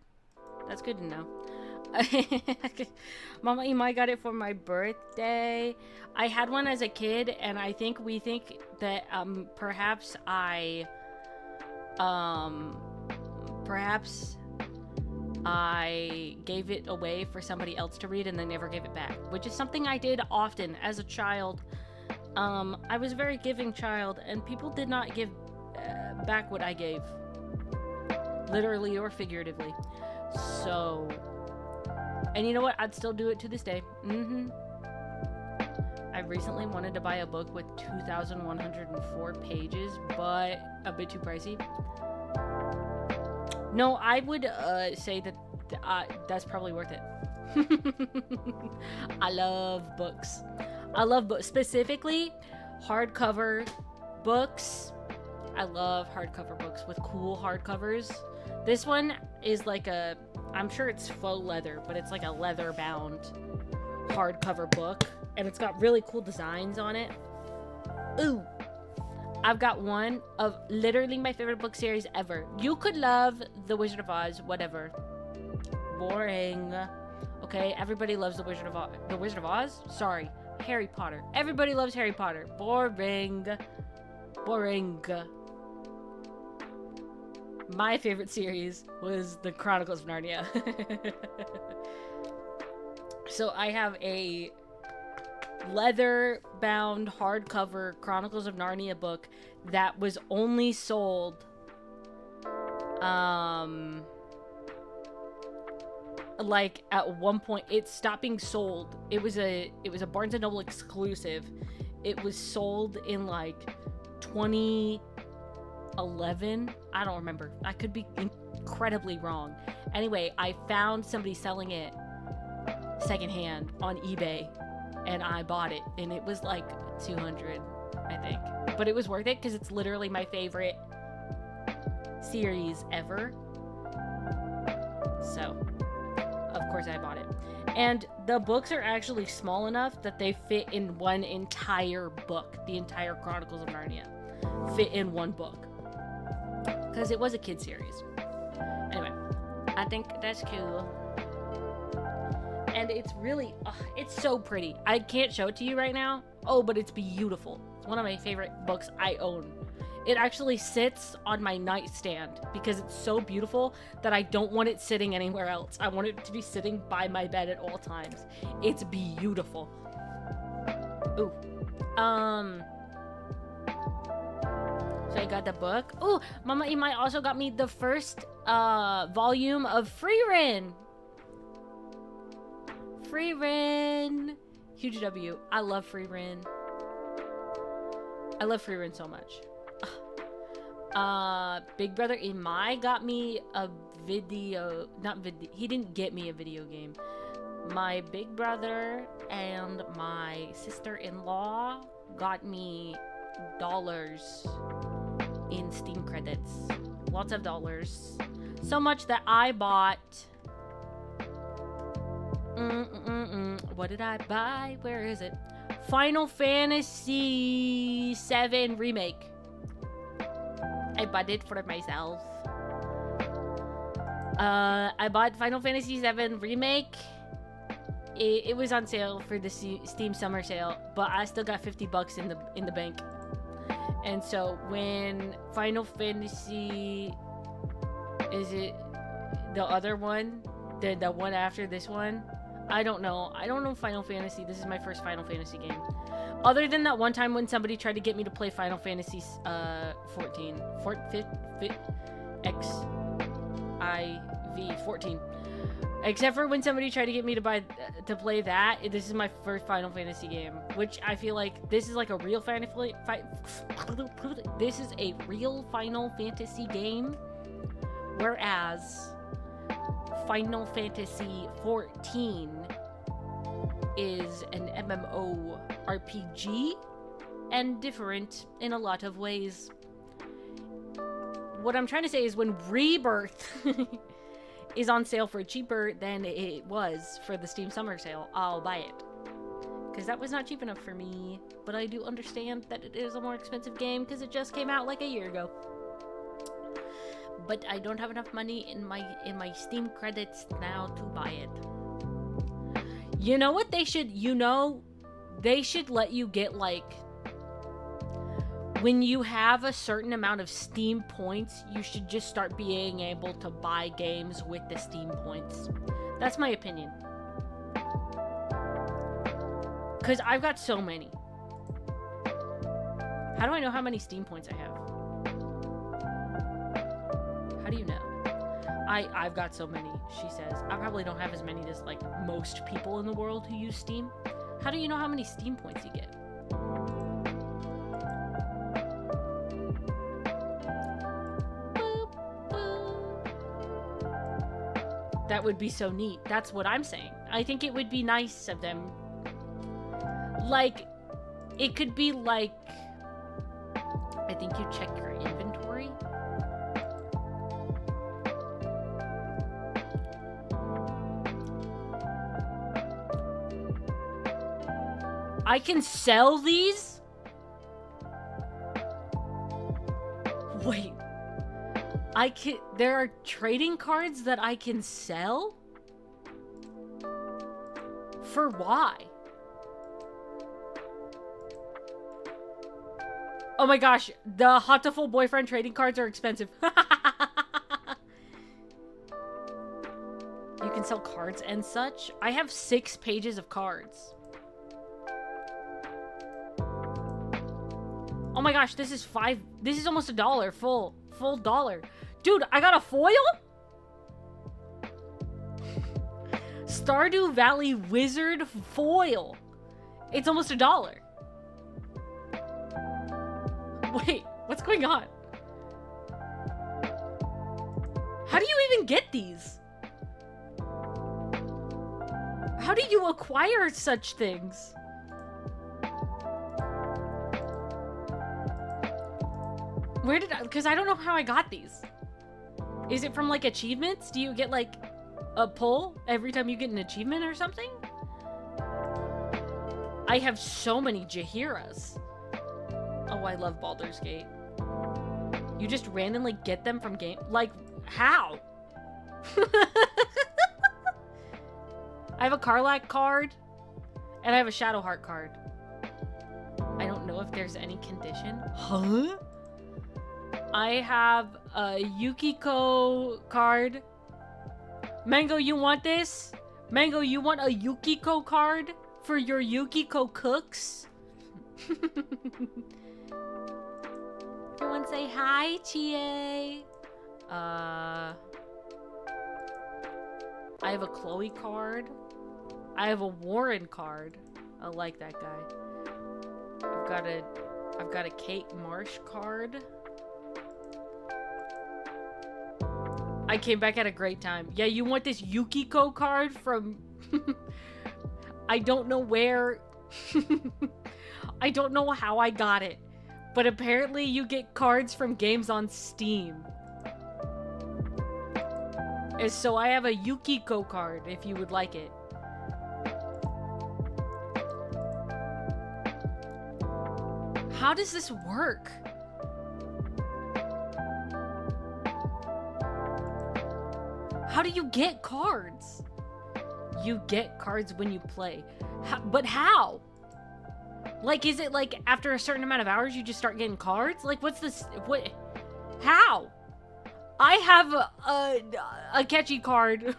That's good to know. Mama Imai got it for my birthday. I had one as a kid, and we think that perhaps I gave it away for somebody else to read and they never gave it back, which is something I did often as a child. I was a very giving child, and people did not give back what I gave, literally or figuratively. So, and you know what? I'd still do it to this day. I recently wanted to buy a book with 2,104 pages, but a bit too pricey. No, I would say that that's probably worth it. I love books. I love books, specifically hardcover books. I love hardcover books with cool hardcovers. This one is like I'm sure it's faux leather, but it's like a leather bound hardcover book, and it's got really cool designs on it. Ooh, I've got one of literally my favorite book series ever. You could love The Wizard of Oz, whatever. Boring. Okay, everybody loves The Wizard of Oz. The Wizard of Oz? Sorry, Harry Potter. Everybody loves Harry Potter. Boring. Boring. My favorite series was The Chronicles of Narnia. So I have a leather-bound hardcover Chronicles of Narnia book that was only sold like at one point it stopped being sold. It was a Barnes & Noble exclusive. It was sold in like 2011. I don't remember. I could be incredibly wrong. Anyway, I found somebody selling it secondhand on eBay, and I bought it, and it was like 200, I think. But it was worth it because it's literally my favorite series ever. So, of course I bought it. And the books are actually small enough that they fit in one entire book. The entire Chronicles of Narnia fit in one book. because it was a kid series. Anyway, I think that's cool. And it's really, it's so pretty. I can't show it to you right now. Oh, but it's beautiful. It's one of my favorite books I own. It actually sits on my nightstand because it's so beautiful that I don't want it sitting anywhere else. I want it to be sitting by my bed at all times. It's beautiful. Ooh. So I got the book. Ooh, Mama Imai also got me the first volume of Freerin. Freerin. Huge W. I love Freerin. I love Freerin so much. Big Brother Imai got me a video. He didn't get me a video game. My big brother and my sister-in-law got me dollars in Steam credits. Lots of dollars. So much that I bought... What did I buy? Where is it? Final Fantasy VII Remake. I bought it for myself. I bought Final Fantasy VII Remake. It was on sale for the Steam Summer Sale, but I still got $50 in the bank. And so when Final Fantasy, is it the other one, the one after this one? I don't know. I don't know Final Fantasy. This is my first Final Fantasy game. Other than that one time when somebody tried to get me to play Final Fantasy 14. Except for when somebody tried to get me to play that, this is my first Final Fantasy game, which I feel like this is like a real this is a real Final Fantasy game, whereas Final Fantasy 14 is an MMORPG and different in a lot of ways. What I'm trying to say is when Rebirth is on sale for cheaper than it was for the Steam Summer Sale, I'll buy it. Because that was not cheap enough for me. But I do understand that it is a more expensive game because it just came out like a year ago. But I don't have enough money in my Steam credits now to buy it. You know what they should, they should let you get, like, when you have a certain amount of Steam points, you should just start being able to buy games with the Steam points. That's my opinion. Because I've got so many. How do I know how many Steam points I have? How do you know? I've got so many, she says. I probably don't have as many as, like, most people in the world who use Steam. How do you know how many Steam points you get? That would be so neat. That's what I'm saying. I think it would be nice of them. Like, it could be like, I think you check your inventory. I can sell these? Wait. There are trading cards that I can sell? For why? Oh my gosh, the Hot to Full Boyfriend trading cards are expensive. You can sell cards and such? I have 6 pages of cards. Oh my gosh, this is almost $1, full dollar. Dude, I got a foil? Stardew Valley Wizard foil. It's almost $1. Wait, what's going on? How do you even get these? How do you acquire such things? Where did I... Because I don't know how I got these. Is it from, like, achievements? Do you get, like, a pull every time you get an achievement or something? I have so many Jahiras. Oh, I love Baldur's Gate. You just randomly get them from game? Like, how? I have a Karlak card, and I have a Shadowheart card. I don't know if there's any condition. Huh? I have a Yukiko card. Mango, you want this? Mango, you want a Yukiko card for your Yukiko cooks? Everyone say hi, Chie. I have a Chloe card. I have a Warren card. I like that guy. I've got a Kate Marsh card. I came back at a great time. Yeah, you want this Yukiko card from... I don't know where... I don't know how I got it. But apparently you get cards from games on Steam. And so I have a Yukiko card, if you would like it. How does this work? How do you get cards? You get cards when you play. But how? Like, is it like after a certain amount of hours you just start getting cards? Like, what's this? What? How? I have a catchy card.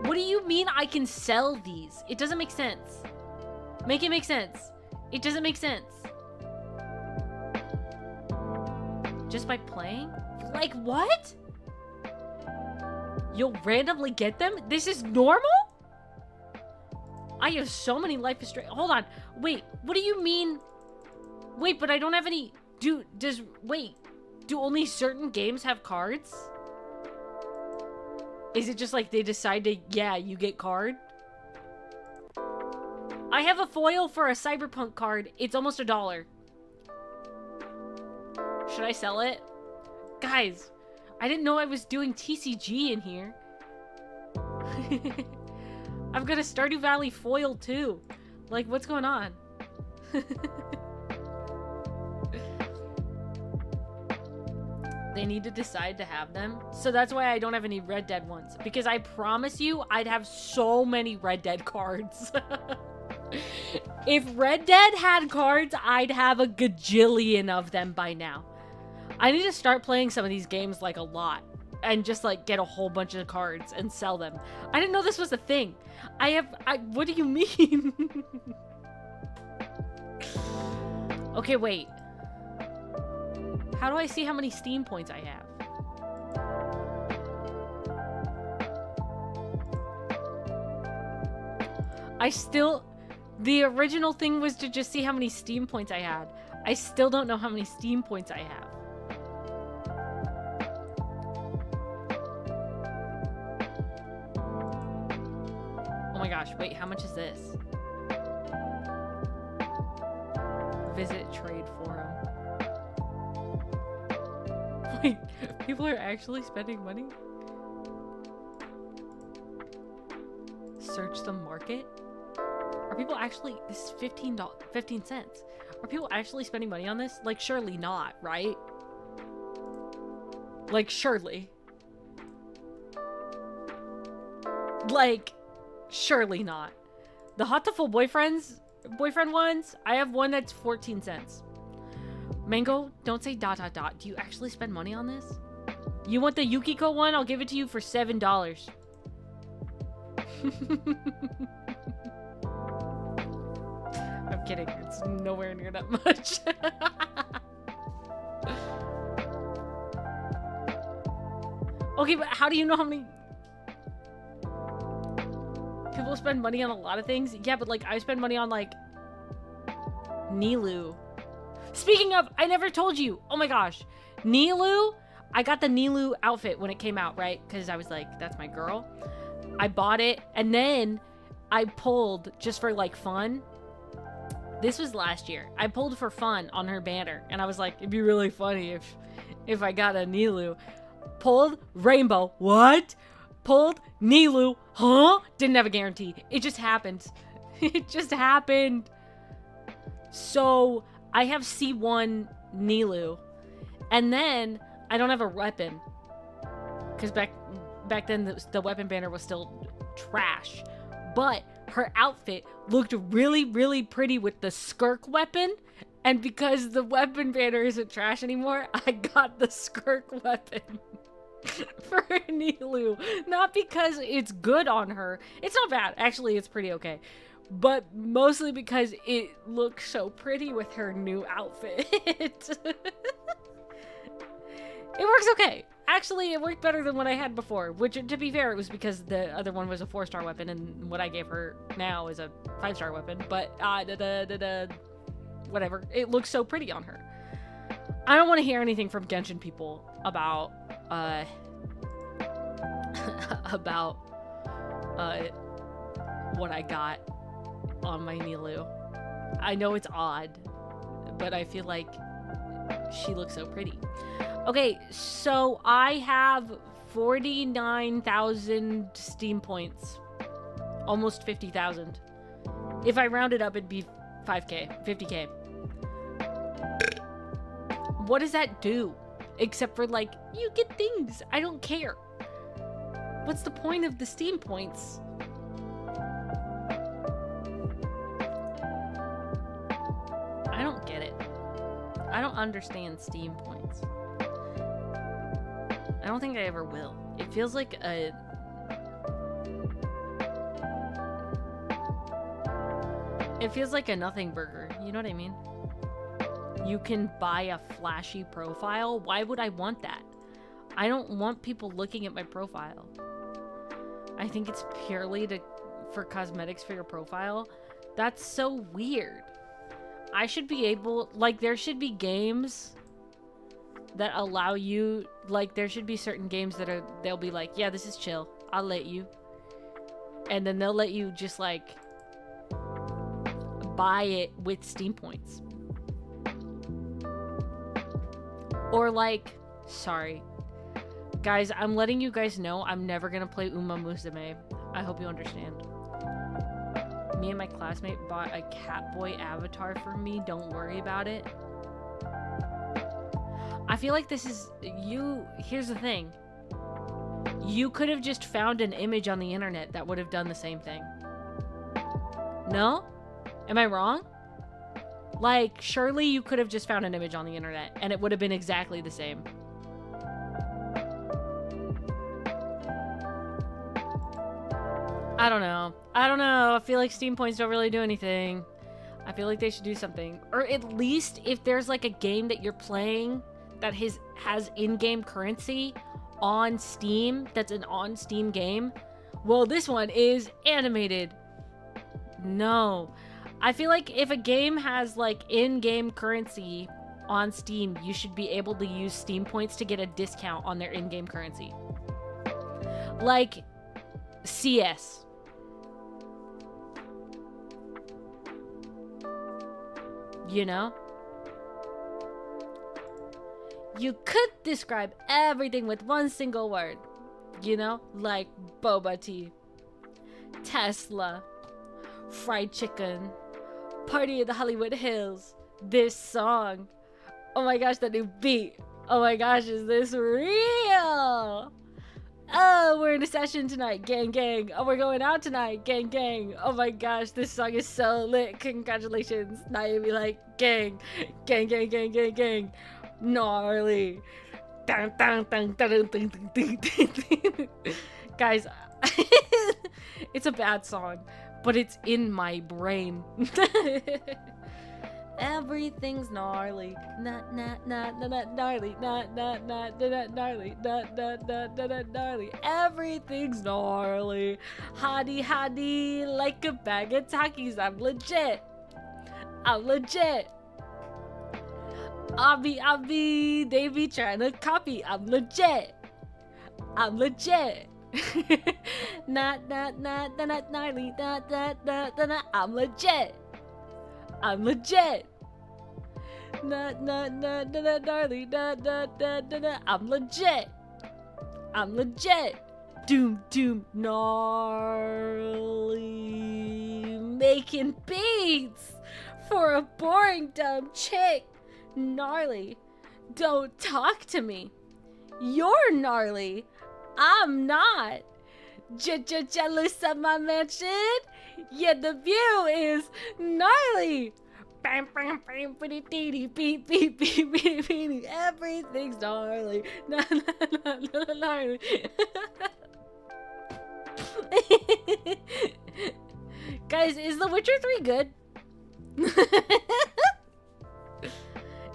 What do you mean I can sell these? It doesn't make sense. Make it make sense. It doesn't make sense. Just by playing? Like, what? You'll randomly get them? This is normal? I have so many life is straight. Hold on. Wait, what do you mean? Wait, but I don't have any... Wait, do only certain games have cards? Is it just like they decide to, yeah, you get card? I have a foil for a Cyberpunk card. It's almost $1. Should I sell it? Guys, I didn't know I was doing TCG in here. I've got a Stardew Valley foil too. Like, what's going on? They need to decide to have them. So that's why I don't have any Red Dead ones. Because I promise you, I'd have so many Red Dead cards. If Red Dead had cards, I'd have a gajillion of them by now. I need to start playing some of these games like a lot. And just like get a whole bunch of cards and sell them. I didn't know this was a thing. What do you mean? Okay, wait. How do I see how many Steam points I have? The original thing was to just see how many Steam points I had. I still don't know how many Steam points I have. Oh my gosh, wait, how much is this? Visit trade forum. Wait, people are actually spending money? Search the market? Are people actually... This is 15 cents. Are people actually spending money on this? Like, surely not, right? Like, surely. Like, surely not. The Hot to Full boyfriend ones, I have one that's 14 cents. Mango, don't say ... Do you actually spend money on this? You want the Yukiko one? I'll give it to you for $7. I'm kidding. It's nowhere near that much. Okay, but how do you know how many... People spend money on a lot of things? Yeah, but like, I spend money on like... Nilu. Speaking of, I never told you. Oh my gosh. Nilu, I got the Nilu outfit when it came out, right? Because I was like, that's my girl. I bought it, and then I pulled, just for like fun. This was last year. I pulled for fun on her banner, and I was like, it'd be really funny if I got a Nilu. Pulled rainbow. What? Pulled Nilu. Huh? Didn't have a guarantee. It just happened. It just happened. So I have C1 Nilu, and then I don't have a weapon. Because back then the weapon banner was still trash. But her outfit looked really, really pretty with the skirk weapon. And because the weapon banner isn't trash anymore, I got the skirk weapon for Nilu. Not because it's good on her. It's not bad. Actually, it's pretty okay. But mostly because it looks so pretty with her new outfit. It works okay. Actually, it worked better than what I had before, which, to be fair, it was because the other one was a 4-star weapon, and what I gave her now is a 5-star weapon, but, whatever. It looks so pretty on her. I don't want to hear anything from Genshin people about, what I got on my Nilu. I know it's odd, but I feel like she looks so pretty. Okay, so I have 49,000 Steam points. Almost 50,000. If I round it up, it'd be 5k, 50k. What does that do? Except for, like, you get things. I don't care. What's the point of the Steam points? I don't get it. I don't understand Steam points. I don't think I ever will. It feels like a... It feels like a nothing burger. You know what I mean? You can buy a flashy profile. Why would I want that? I don't want people looking at my profile. I think it's purely for cosmetics for your profile. That's so weird. I should be able... Like, there should be games that allow you... Like, there should be certain games that are... They'll be like, yeah, this is chill. I'll let you. And then they'll let you just, like... buy it with Steam points. Or, like... Sorry. Guys, I'm letting you guys know I'm never gonna play Uma Musume. I hope you understand. Me and my classmate bought a Catboy avatar for me. Don't worry about it. I feel like this is... Here's the thing. You could have just found an image on the internet that would have done the same thing. No? Am I wrong? Like, surely you could have just found an image on the internet and it would have been exactly the same. I don't know. I feel like Steam points don't really do anything. I feel like they should do something. Or at least if there's like a game that you're playing that has in-game currency on Steam, that's an on-Steam game. Well, this one is animated. No. I feel like if a game has like in-game currency on Steam, you should be able to use Steam points to get a discount on their in-game currency. Like CS. You know? You could describe everything with one single word. You know? Like boba tea, Tesla, fried chicken, party in the Hollywood Hills, this song. Oh my gosh, that new beat. Oh my gosh, is this real? Oh, we're in a session tonight, gang gang. Oh, we're going out tonight, gang gang. Oh my gosh, this song is so lit. Congratulations. Now you'll be like, gang, gang, gang, gang, gang, gang. Gnarly. Dun, dun, dun, dun, dun, dun, dun, dun, dun. Guys, it's a bad song, but it's in my brain. Everything's gnarly, not gnarly, not gnarly, not gnarly. Everything's gnarly, hottie, like a bag of Takis. I'm legit. Obby, they be trying to copy. I'm legit. Not gnarly, not. I'm legit. Not gnarly, not. I'm legit. Doom, gnarly. Making beats for a boring dumb chick. Gnarly. Don't talk to me. You're gnarly. I'm not. Jealous of my mansion? Yeah, the view is gnarly. Bam, bam, bam, beep, beep, beep, beep, beep, beep. Everything's gnarly. Gnarly. Guys, is The Witcher 3 good?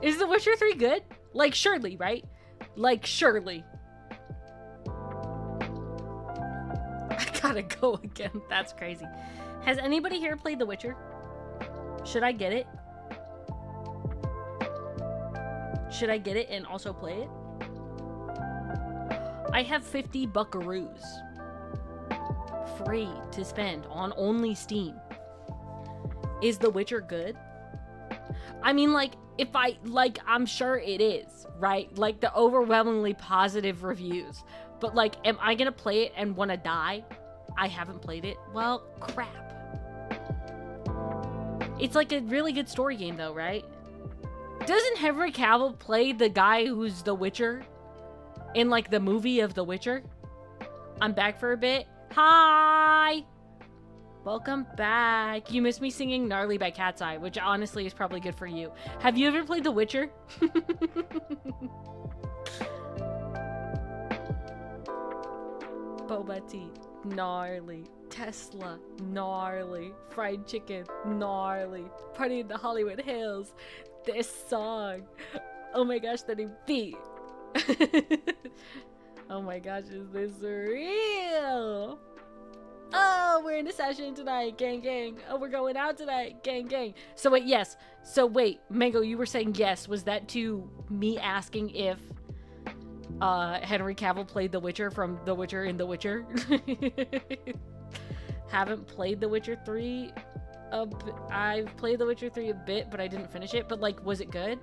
Is The Witcher 3 good? Like, surely, right? Like, surely. I gotta go again. That's crazy. Has anybody here played The Witcher? Should I get it? Should I get it and also play it? I have 50 buckaroos. Free to spend on only Steam. Is The Witcher good? I mean, like, I'm sure it is, right? Like, the overwhelmingly positive reviews. But, like, am I gonna play it and wanna die? I haven't played it. Well, crap. It's, like, a really good story game, though, right? Doesn't Henry Cavill play the guy who's The Witcher? In, like, the movie of The Witcher? I'm back for a bit. Hi! Welcome back. You missed me singing Gnarly by Cat's Eye, which honestly is probably good for you. Have you ever played The Witcher? Boba tea, gnarly. Tesla, gnarly. Fried chicken, gnarly. Party in the Hollywood Hills. This song. Oh my gosh, that beat. Oh my gosh, is this real? Oh, we're in a session tonight, gang gang. Oh, we're going out tonight, gang gang. So wait, yes. So wait, Mango, you were saying yes. Was that to me asking if Henry Cavill played The Witcher from The Witcher in The Witcher? Haven't played The Witcher 3. I've played The Witcher 3 a bit, but I didn't finish it. But like, was it good?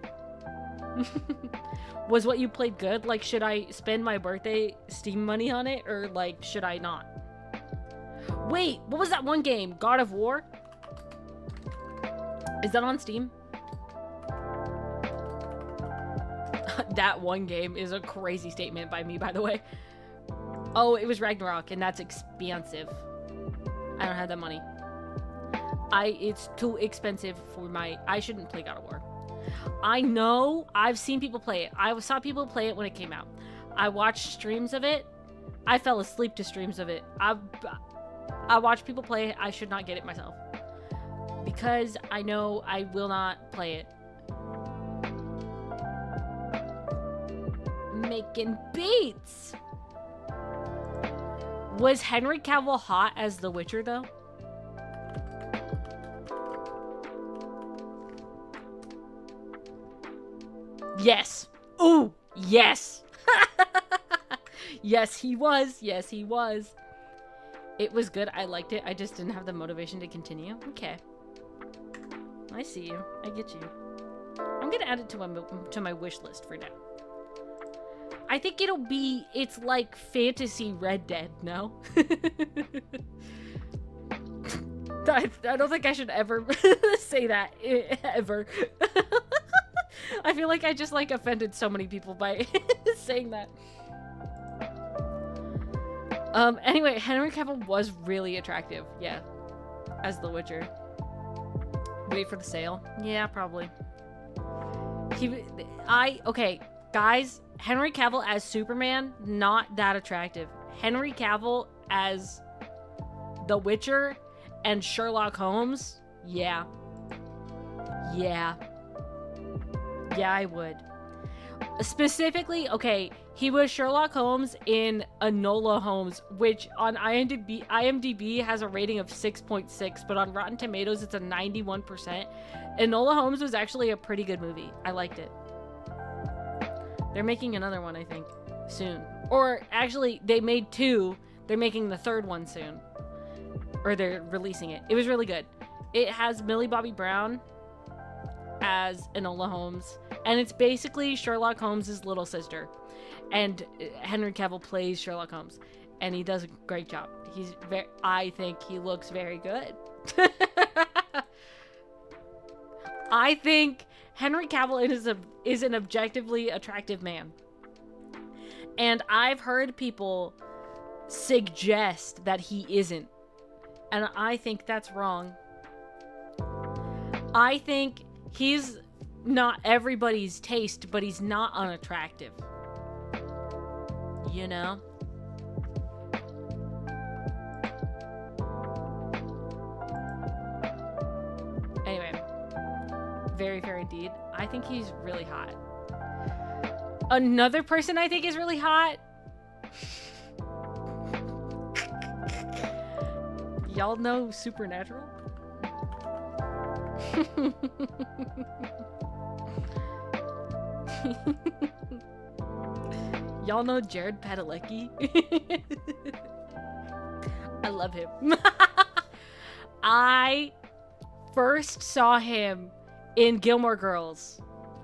Was what you played good? Like, should I spend my birthday Steam money on it, or like, should I not? Wait, what was that one game? God of War? Is that on Steam? That one game is a crazy statement by me, by the way. Oh, it was Ragnarok, and that's expensive. I don't have that money. It's too expensive for my... I shouldn't play God of War. I know. I've seen people play it. I saw people play it when it came out. I watched streams of it. I fell asleep to streams of it. I watch people play it. I should not get it myself. Because I know I will not play it. Making beats! Was Henry Cavill hot as The Witcher, though? Yes! Ooh! Yes! Yes, he was. Yes, he was. It was good. I liked it. I just didn't have the motivation to continue. Okay. I see you. I get you. I'm gonna add it to my wish list for now. I think it's like fantasy Red Dead, no? I don't think I should ever say that, ever. I feel like I just like offended so many people by saying that. Anyway, Henry Cavill was really attractive, yeah, as The Witcher. Wait for the sale? Yeah, probably. Okay, guys, Henry Cavill as Superman, not that attractive. Henry Cavill as The Witcher and Sherlock Holmes, yeah. Yeah. Yeah, I would. Specifically, okay, he was Sherlock Holmes in Enola Holmes, which on IMDb has a rating of 6.6, but on Rotten Tomatoes it's a 91%. Enola Holmes was actually a pretty good movie. I liked it. They're making another one, I think, soon. Or actually, they made two. They're making the third one soon. Or they're releasing it. It was really good. It has Millie Bobby Brown as Enola Holmes, and it's basically Sherlock Holmes' little sister. And Henry Cavill plays Sherlock Holmes, and he does a great job. I think he looks very good. I think Henry Cavill is an objectively attractive man. And I've heard people suggest that he isn't. And I think that's wrong. I think he's not everybody's taste, but he's not unattractive. You know? Anyway. Very fair indeed. I think he's really hot. Another person I think is really hot. Y'all know Supernatural? Y'all know Jared Padalecki? I love him. I first saw him in Gilmore Girls,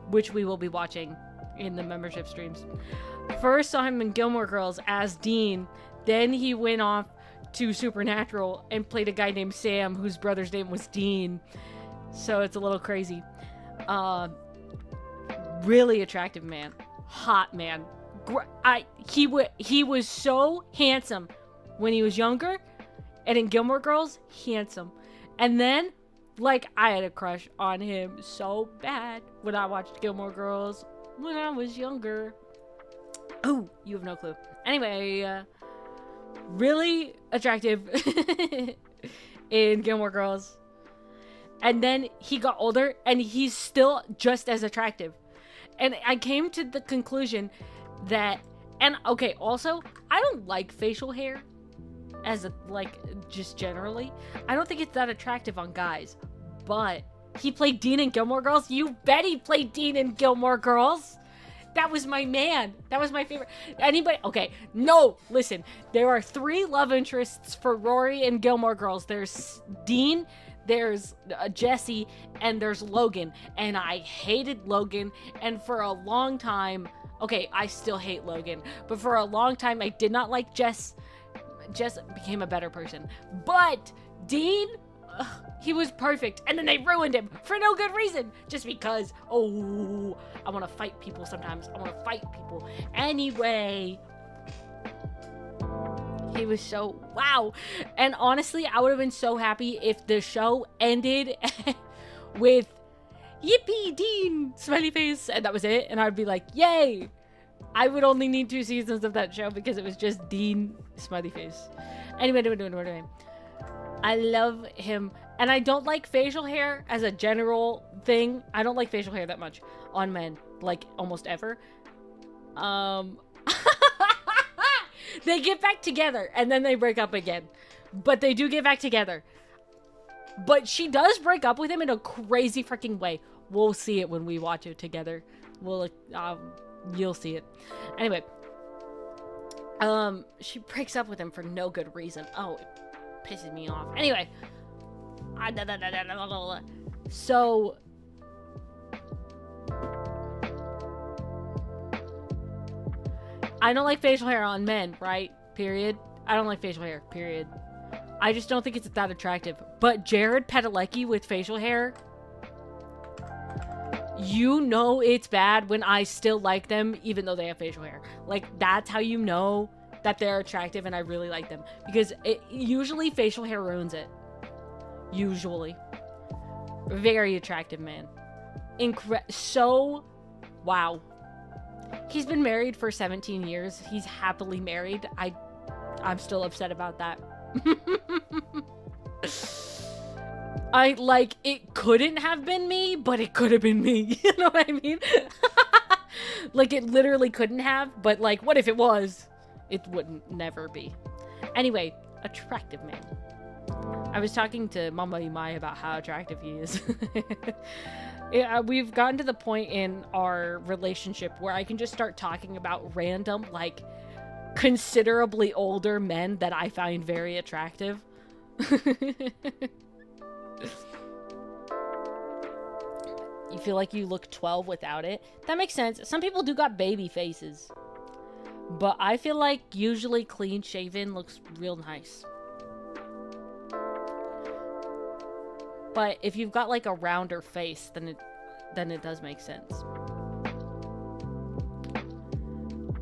which we will be watching in the membership streams. First saw him in Gilmore Girls as Dean. Then he went off to Supernatural and played a guy named Sam whose brother's name was Dean. So it's a little crazy. Really attractive man. Hot man. He was so handsome when he was younger, and in Gilmore Girls, handsome. And then, like, I had a crush on him so bad when I watched Gilmore Girls when I was younger. Oh, you have no clue. Anyway, really attractive in Gilmore Girls. And then he got older, and he's still just as attractive. And I came to the conclusion that, and okay, also, I don't like facial hair as a, like, just generally. I don't think it's that attractive on guys. But he played Dean in Gilmore Girls. You bet he played Dean in Gilmore Girls. That was my man. That was my favorite. Anybody? Okay, no, listen. There are 3 love interests for Rory in Gilmore Girls. There's Dean, there's Jesse, and there's Logan. And I hated Logan. And for a long time, okay, I still hate Logan. But for a long time, I did not like Jess. Jess became a better person. But Dean, he was perfect. And then they ruined him for no good reason. Just because, oh, I want to fight people sometimes. I want to fight people. Anyway, he was so, wow. And honestly, I would have been so happy if the show ended with yippee Dean smiley face, and that was it. And I'd be like, yay. I would only need 2 seasons of that show because it was just Dean smiley face. Anyway, I love him. And I don't like facial hair as a general thing. I don't like facial hair that much on men, like almost ever. They get back together and then they break up again. But they do get back together. But she does break up with him in a crazy freaking way. We'll see it when we watch it together. You'll see it. Anyway. She breaks up with him for no good reason. Oh, it pisses me off. Anyway. So, I don't like facial hair on men, right? Period. I don't like facial hair, period. I just don't think it's that attractive. But Jared Padalecki with facial hair, you know it's bad when I still like them even though they have facial hair. Like, that's how you know that they're attractive and I really like them. Because usually facial hair ruins it. Usually. Very attractive man. So, wow. He's been married for 17 years. He's happily married. I'm still upset about that. It couldn't have been me, but it could have been me. You know what I mean? Like, it literally couldn't have, but like, what if it was? It wouldn't never be. Anyway, attractive man. I was talking to Mama Imai about how attractive he is. Yeah, we've gotten to the point in our relationship where I can just start talking about random, like, considerably older men that I find very attractive. You feel like you look 12 without it? That makes sense. Some people do got baby faces. But I feel like usually clean shaven looks real nice. But if you've got like a rounder face, then it does make sense.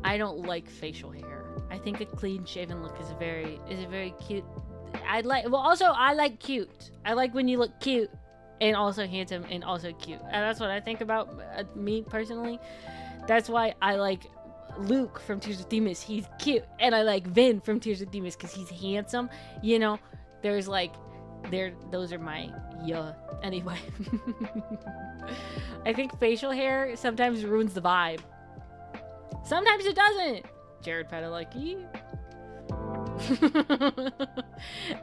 I don't like facial hair. I think a clean shaven look is a very cute. I like cute. I like when you look cute and also handsome and also cute. And that's what I think about me personally. That's why I like Luke from Tears of Themis. He's cute. And I like Vin from Tears of Themis because he's handsome. You know, there's like, those are my, anyway. I think facial hair sometimes ruins the vibe. Sometimes it doesn't. Jared Padalecki.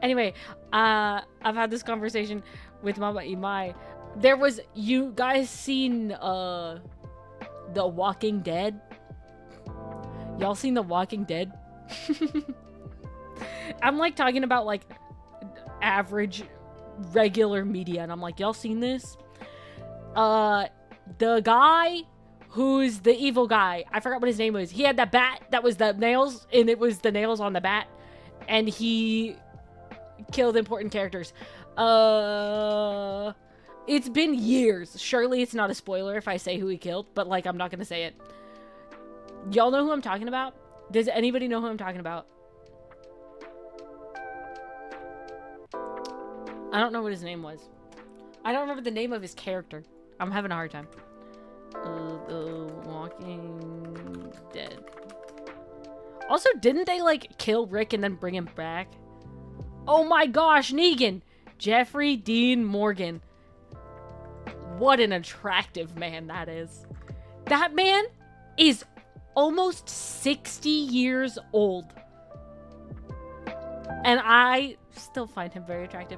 Anyway, I've had this conversation with Mama Imai. You guys seen The Walking Dead? Y'all seen The Walking Dead? I'm like talking about like average regular media, and I'm like, y'all seen this? The guy who's the evil guy, I forgot what his name was. He had that bat that was the nails, and it was the nails on the bat, and he killed important characters. It's been years. Surely it's not a spoiler if I say who he killed, but like, I'm not gonna say it. Y'all know who I'm talking about? Does anybody know who I'm talking about? I don't know what his name was. I don't remember the name of his character. I'm having a hard time. The Walking Dead. Also, didn't they like kill Rick and then bring him back? Oh my gosh, Negan! Jeffrey Dean Morgan. What an attractive man that is. That man is almost 60 years old. And I still find him very attractive.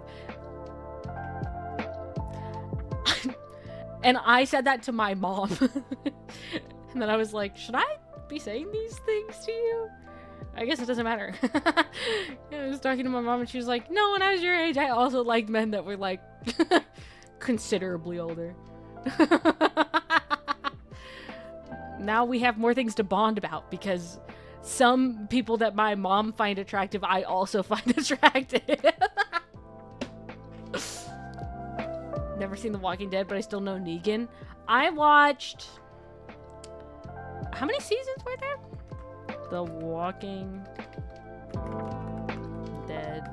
And I said that to my mom. And then I was like, should I be saying these things to you? I guess it doesn't matter. I was talking to my mom and she was like, no, when I was your age, I also liked men that were like considerably older. Now we have more things to bond about because some people that my mom find attractive, I also find attractive. Never seen The Walking Dead, but I still know Negan. I watched... How many seasons were there? The Walking Dead.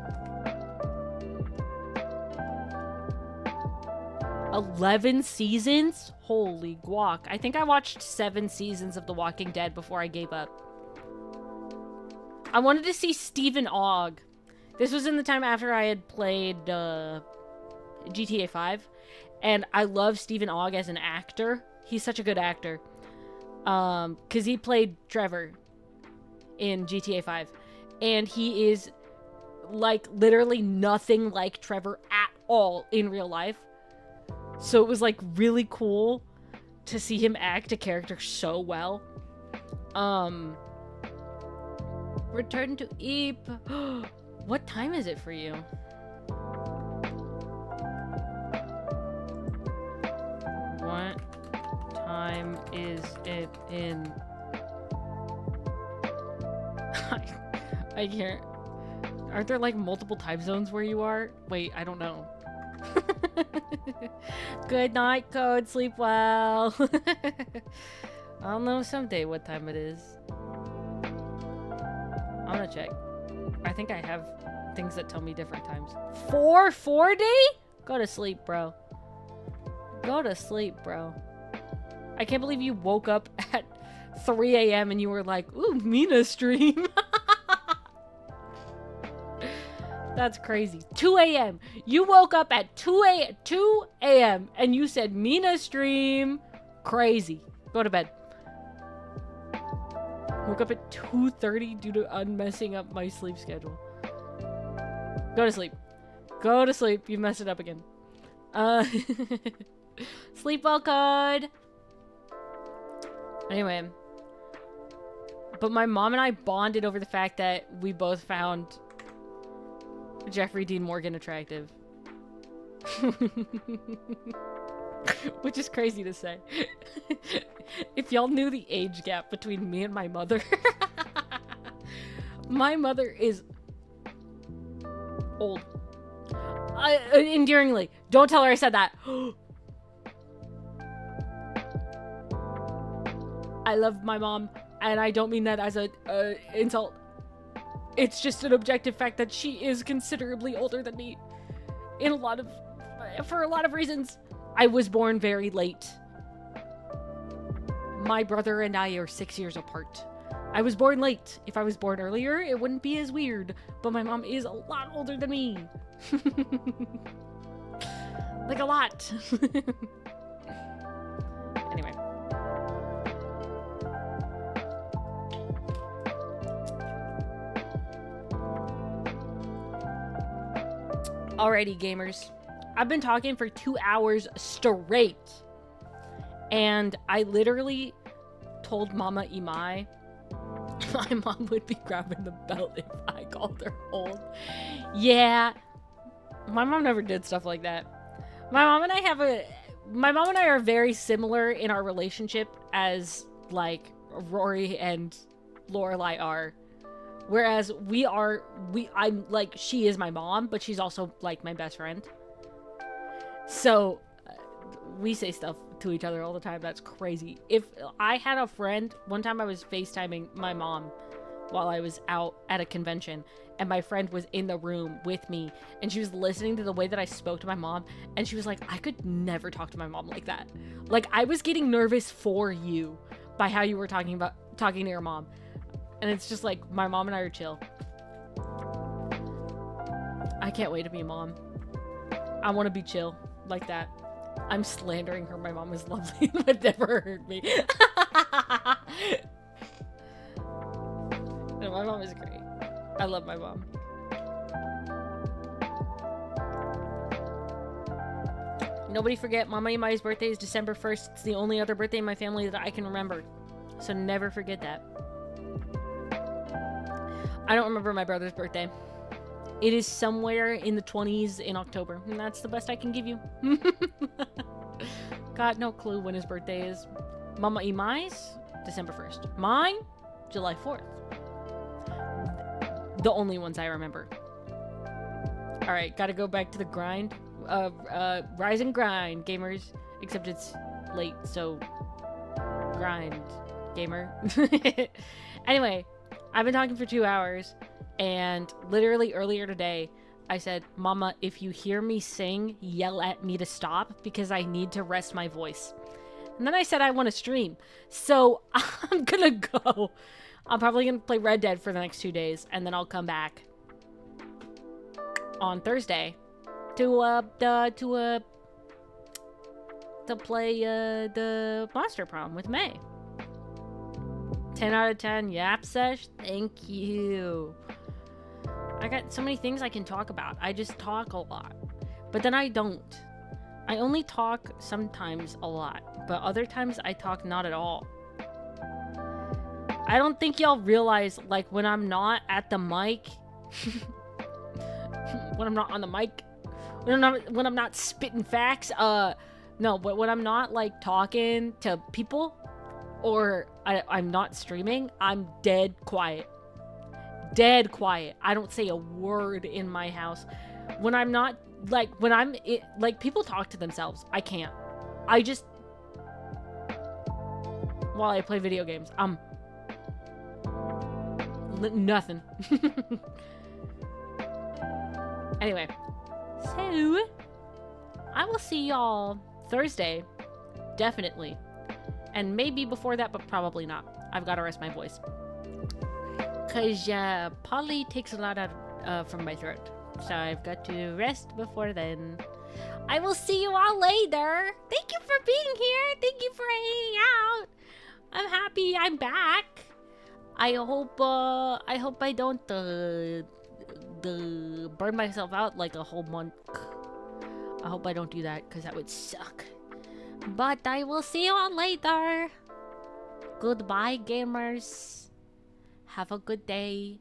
11 seasons? Holy guac. I think I watched 7 seasons of The Walking Dead before I gave up. I wanted to see Stephen Ogg. This was in the time after I had played GTA 5. And I love Stephen Ogg as an actor. He's such a good actor. Because he played Trevor in GTA 5. And he is, like, literally nothing like Trevor at all in real life. So it was, like, really cool to see him act a character so well. Return to Eep. What time is it for you? What time is it in? I can't. Aren't there like multiple time zones where you are? Wait, I don't know. Good night, Code. Sleep well. I'll know someday what time it is. I'm gonna check. I think I have things that tell me different times. 4:40? Go to sleep, bro. Go to sleep, bro. I can't believe you woke up at 3 a.m. and you were like, ooh, Mina stream. That's crazy. 2 a.m. You woke up at 2 a.m. and you said Mina stream. Crazy. Go to bed. Woke up at 2:30 due to unmessing up my sleep schedule. Go to sleep. Go to sleep. You messed it up again. Sleep well, Code. Anyway. But my mom and I bonded over the fact that we both found Jeffrey Dean Morgan attractive. Which is crazy to say. If y'all knew the age gap between me and my mother. My mother is old. Endearingly. Don't tell her I said that. I love my mom, and I don't mean that as a insult. It's just an objective fact that she is considerably older than me for a lot of reasons. I was born very late. My brother and I are 6 years apart. I was born late. If I was born earlier, it wouldn't be as weird, but my mom is a lot older than me. Like a lot. Anyway. Alrighty, gamers. I've been talking for 2 hours straight. And I literally told Mama Imai my mom would be grabbing the belt if I called her old. Yeah. My mom never did stuff like that. My mom and I are very similar in our relationship as, like, Rory and Lorelai are. Whereas I'm like, she is my mom, but she's also like my best friend. So we say stuff to each other all the time. That's crazy. If I had a friend, one time I was FaceTiming my mom while I was out at a convention, and my friend was in the room with me, and she was listening to the way that I spoke to my mom, and she was like, I could never talk to my mom like that. Like, I was getting nervous for you by how you were talking to your mom. And it's just like, my mom and I are chill. I can't wait to be a mom. I want to be chill like that. I'm slandering her. My mom is lovely, but never hurt me. No, my mom is great. I love my mom. Nobody forget, Mama Imai's birthday is December 1st. It's the only other birthday in my family that I can remember. So never forget that. I don't remember my brother's birthday. It is somewhere in the 20s in October, and that's the best I can give you. Got no clue when his birthday is. Mama Imai's, December 1st. Mine, July 4th. The only ones I remember. Alright, gotta go back to the grind. Rise and grind, gamers. Except it's late, so grind, gamer. Anyway, I've been talking for 2 hours, and literally earlier today, I said, Mama, if you hear me sing, yell at me to stop, because I need to rest my voice. And then I said I want to stream, so I'm gonna go. I'm probably gonna play Red Dead for the next 2 days, and then I'll come back on Thursday to play the Monster Prom with May. 10 out of 10, yap sesh, thank you. I got so many things I can talk about. I just talk a lot, but then I don't. I only talk sometimes a lot, but other times I talk not at all. I don't think y'all realize, like, when I'm not at the mic, when I'm not on the mic, when I'm not spitting facts, no, but when I'm not, like, talking to people, or I'm not streaming, I'm dead quiet. Dead quiet. I don't say a word in my house. When I'm not, like, like, people talk to themselves. I can't. I just, while I play video games, nothing. Anyway, so I will see y'all Thursday, definitely, and maybe before that, but probably not. I've got to rest my voice, cause Polly takes a lot out from my throat, so I've got to rest before then. I will see you all later. Thank you for being here. Thank you for hanging out. I'm happy I'm back. I hope I don't burn myself out like a whole month. I hope I don't do that, because that would suck. But I will see you all later. Goodbye, gamers. Have a good day.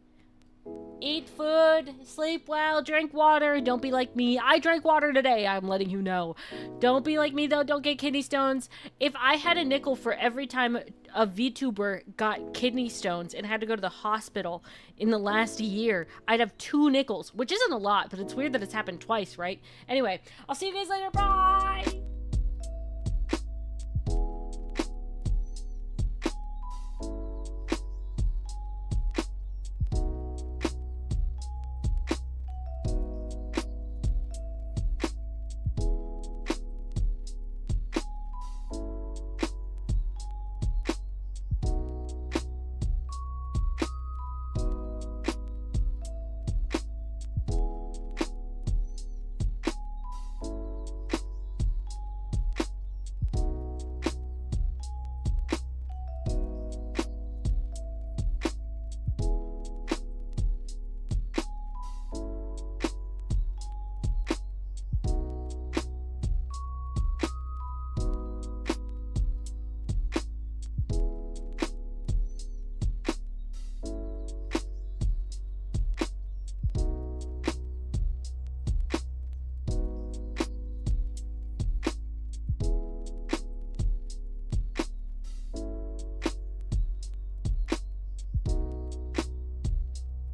Eat food, sleep well, drink water. Don't be like me. I drank water today, I'm letting you know. Don't be like me, though. Don't get kidney stones. If I had a nickel for every time a VTuber got kidney stones and had to go to the hospital in the last year, I'd have 2 nickels, which isn't a lot, but it's weird that it's happened twice, right? Anyway, I'll see you guys later. Bye!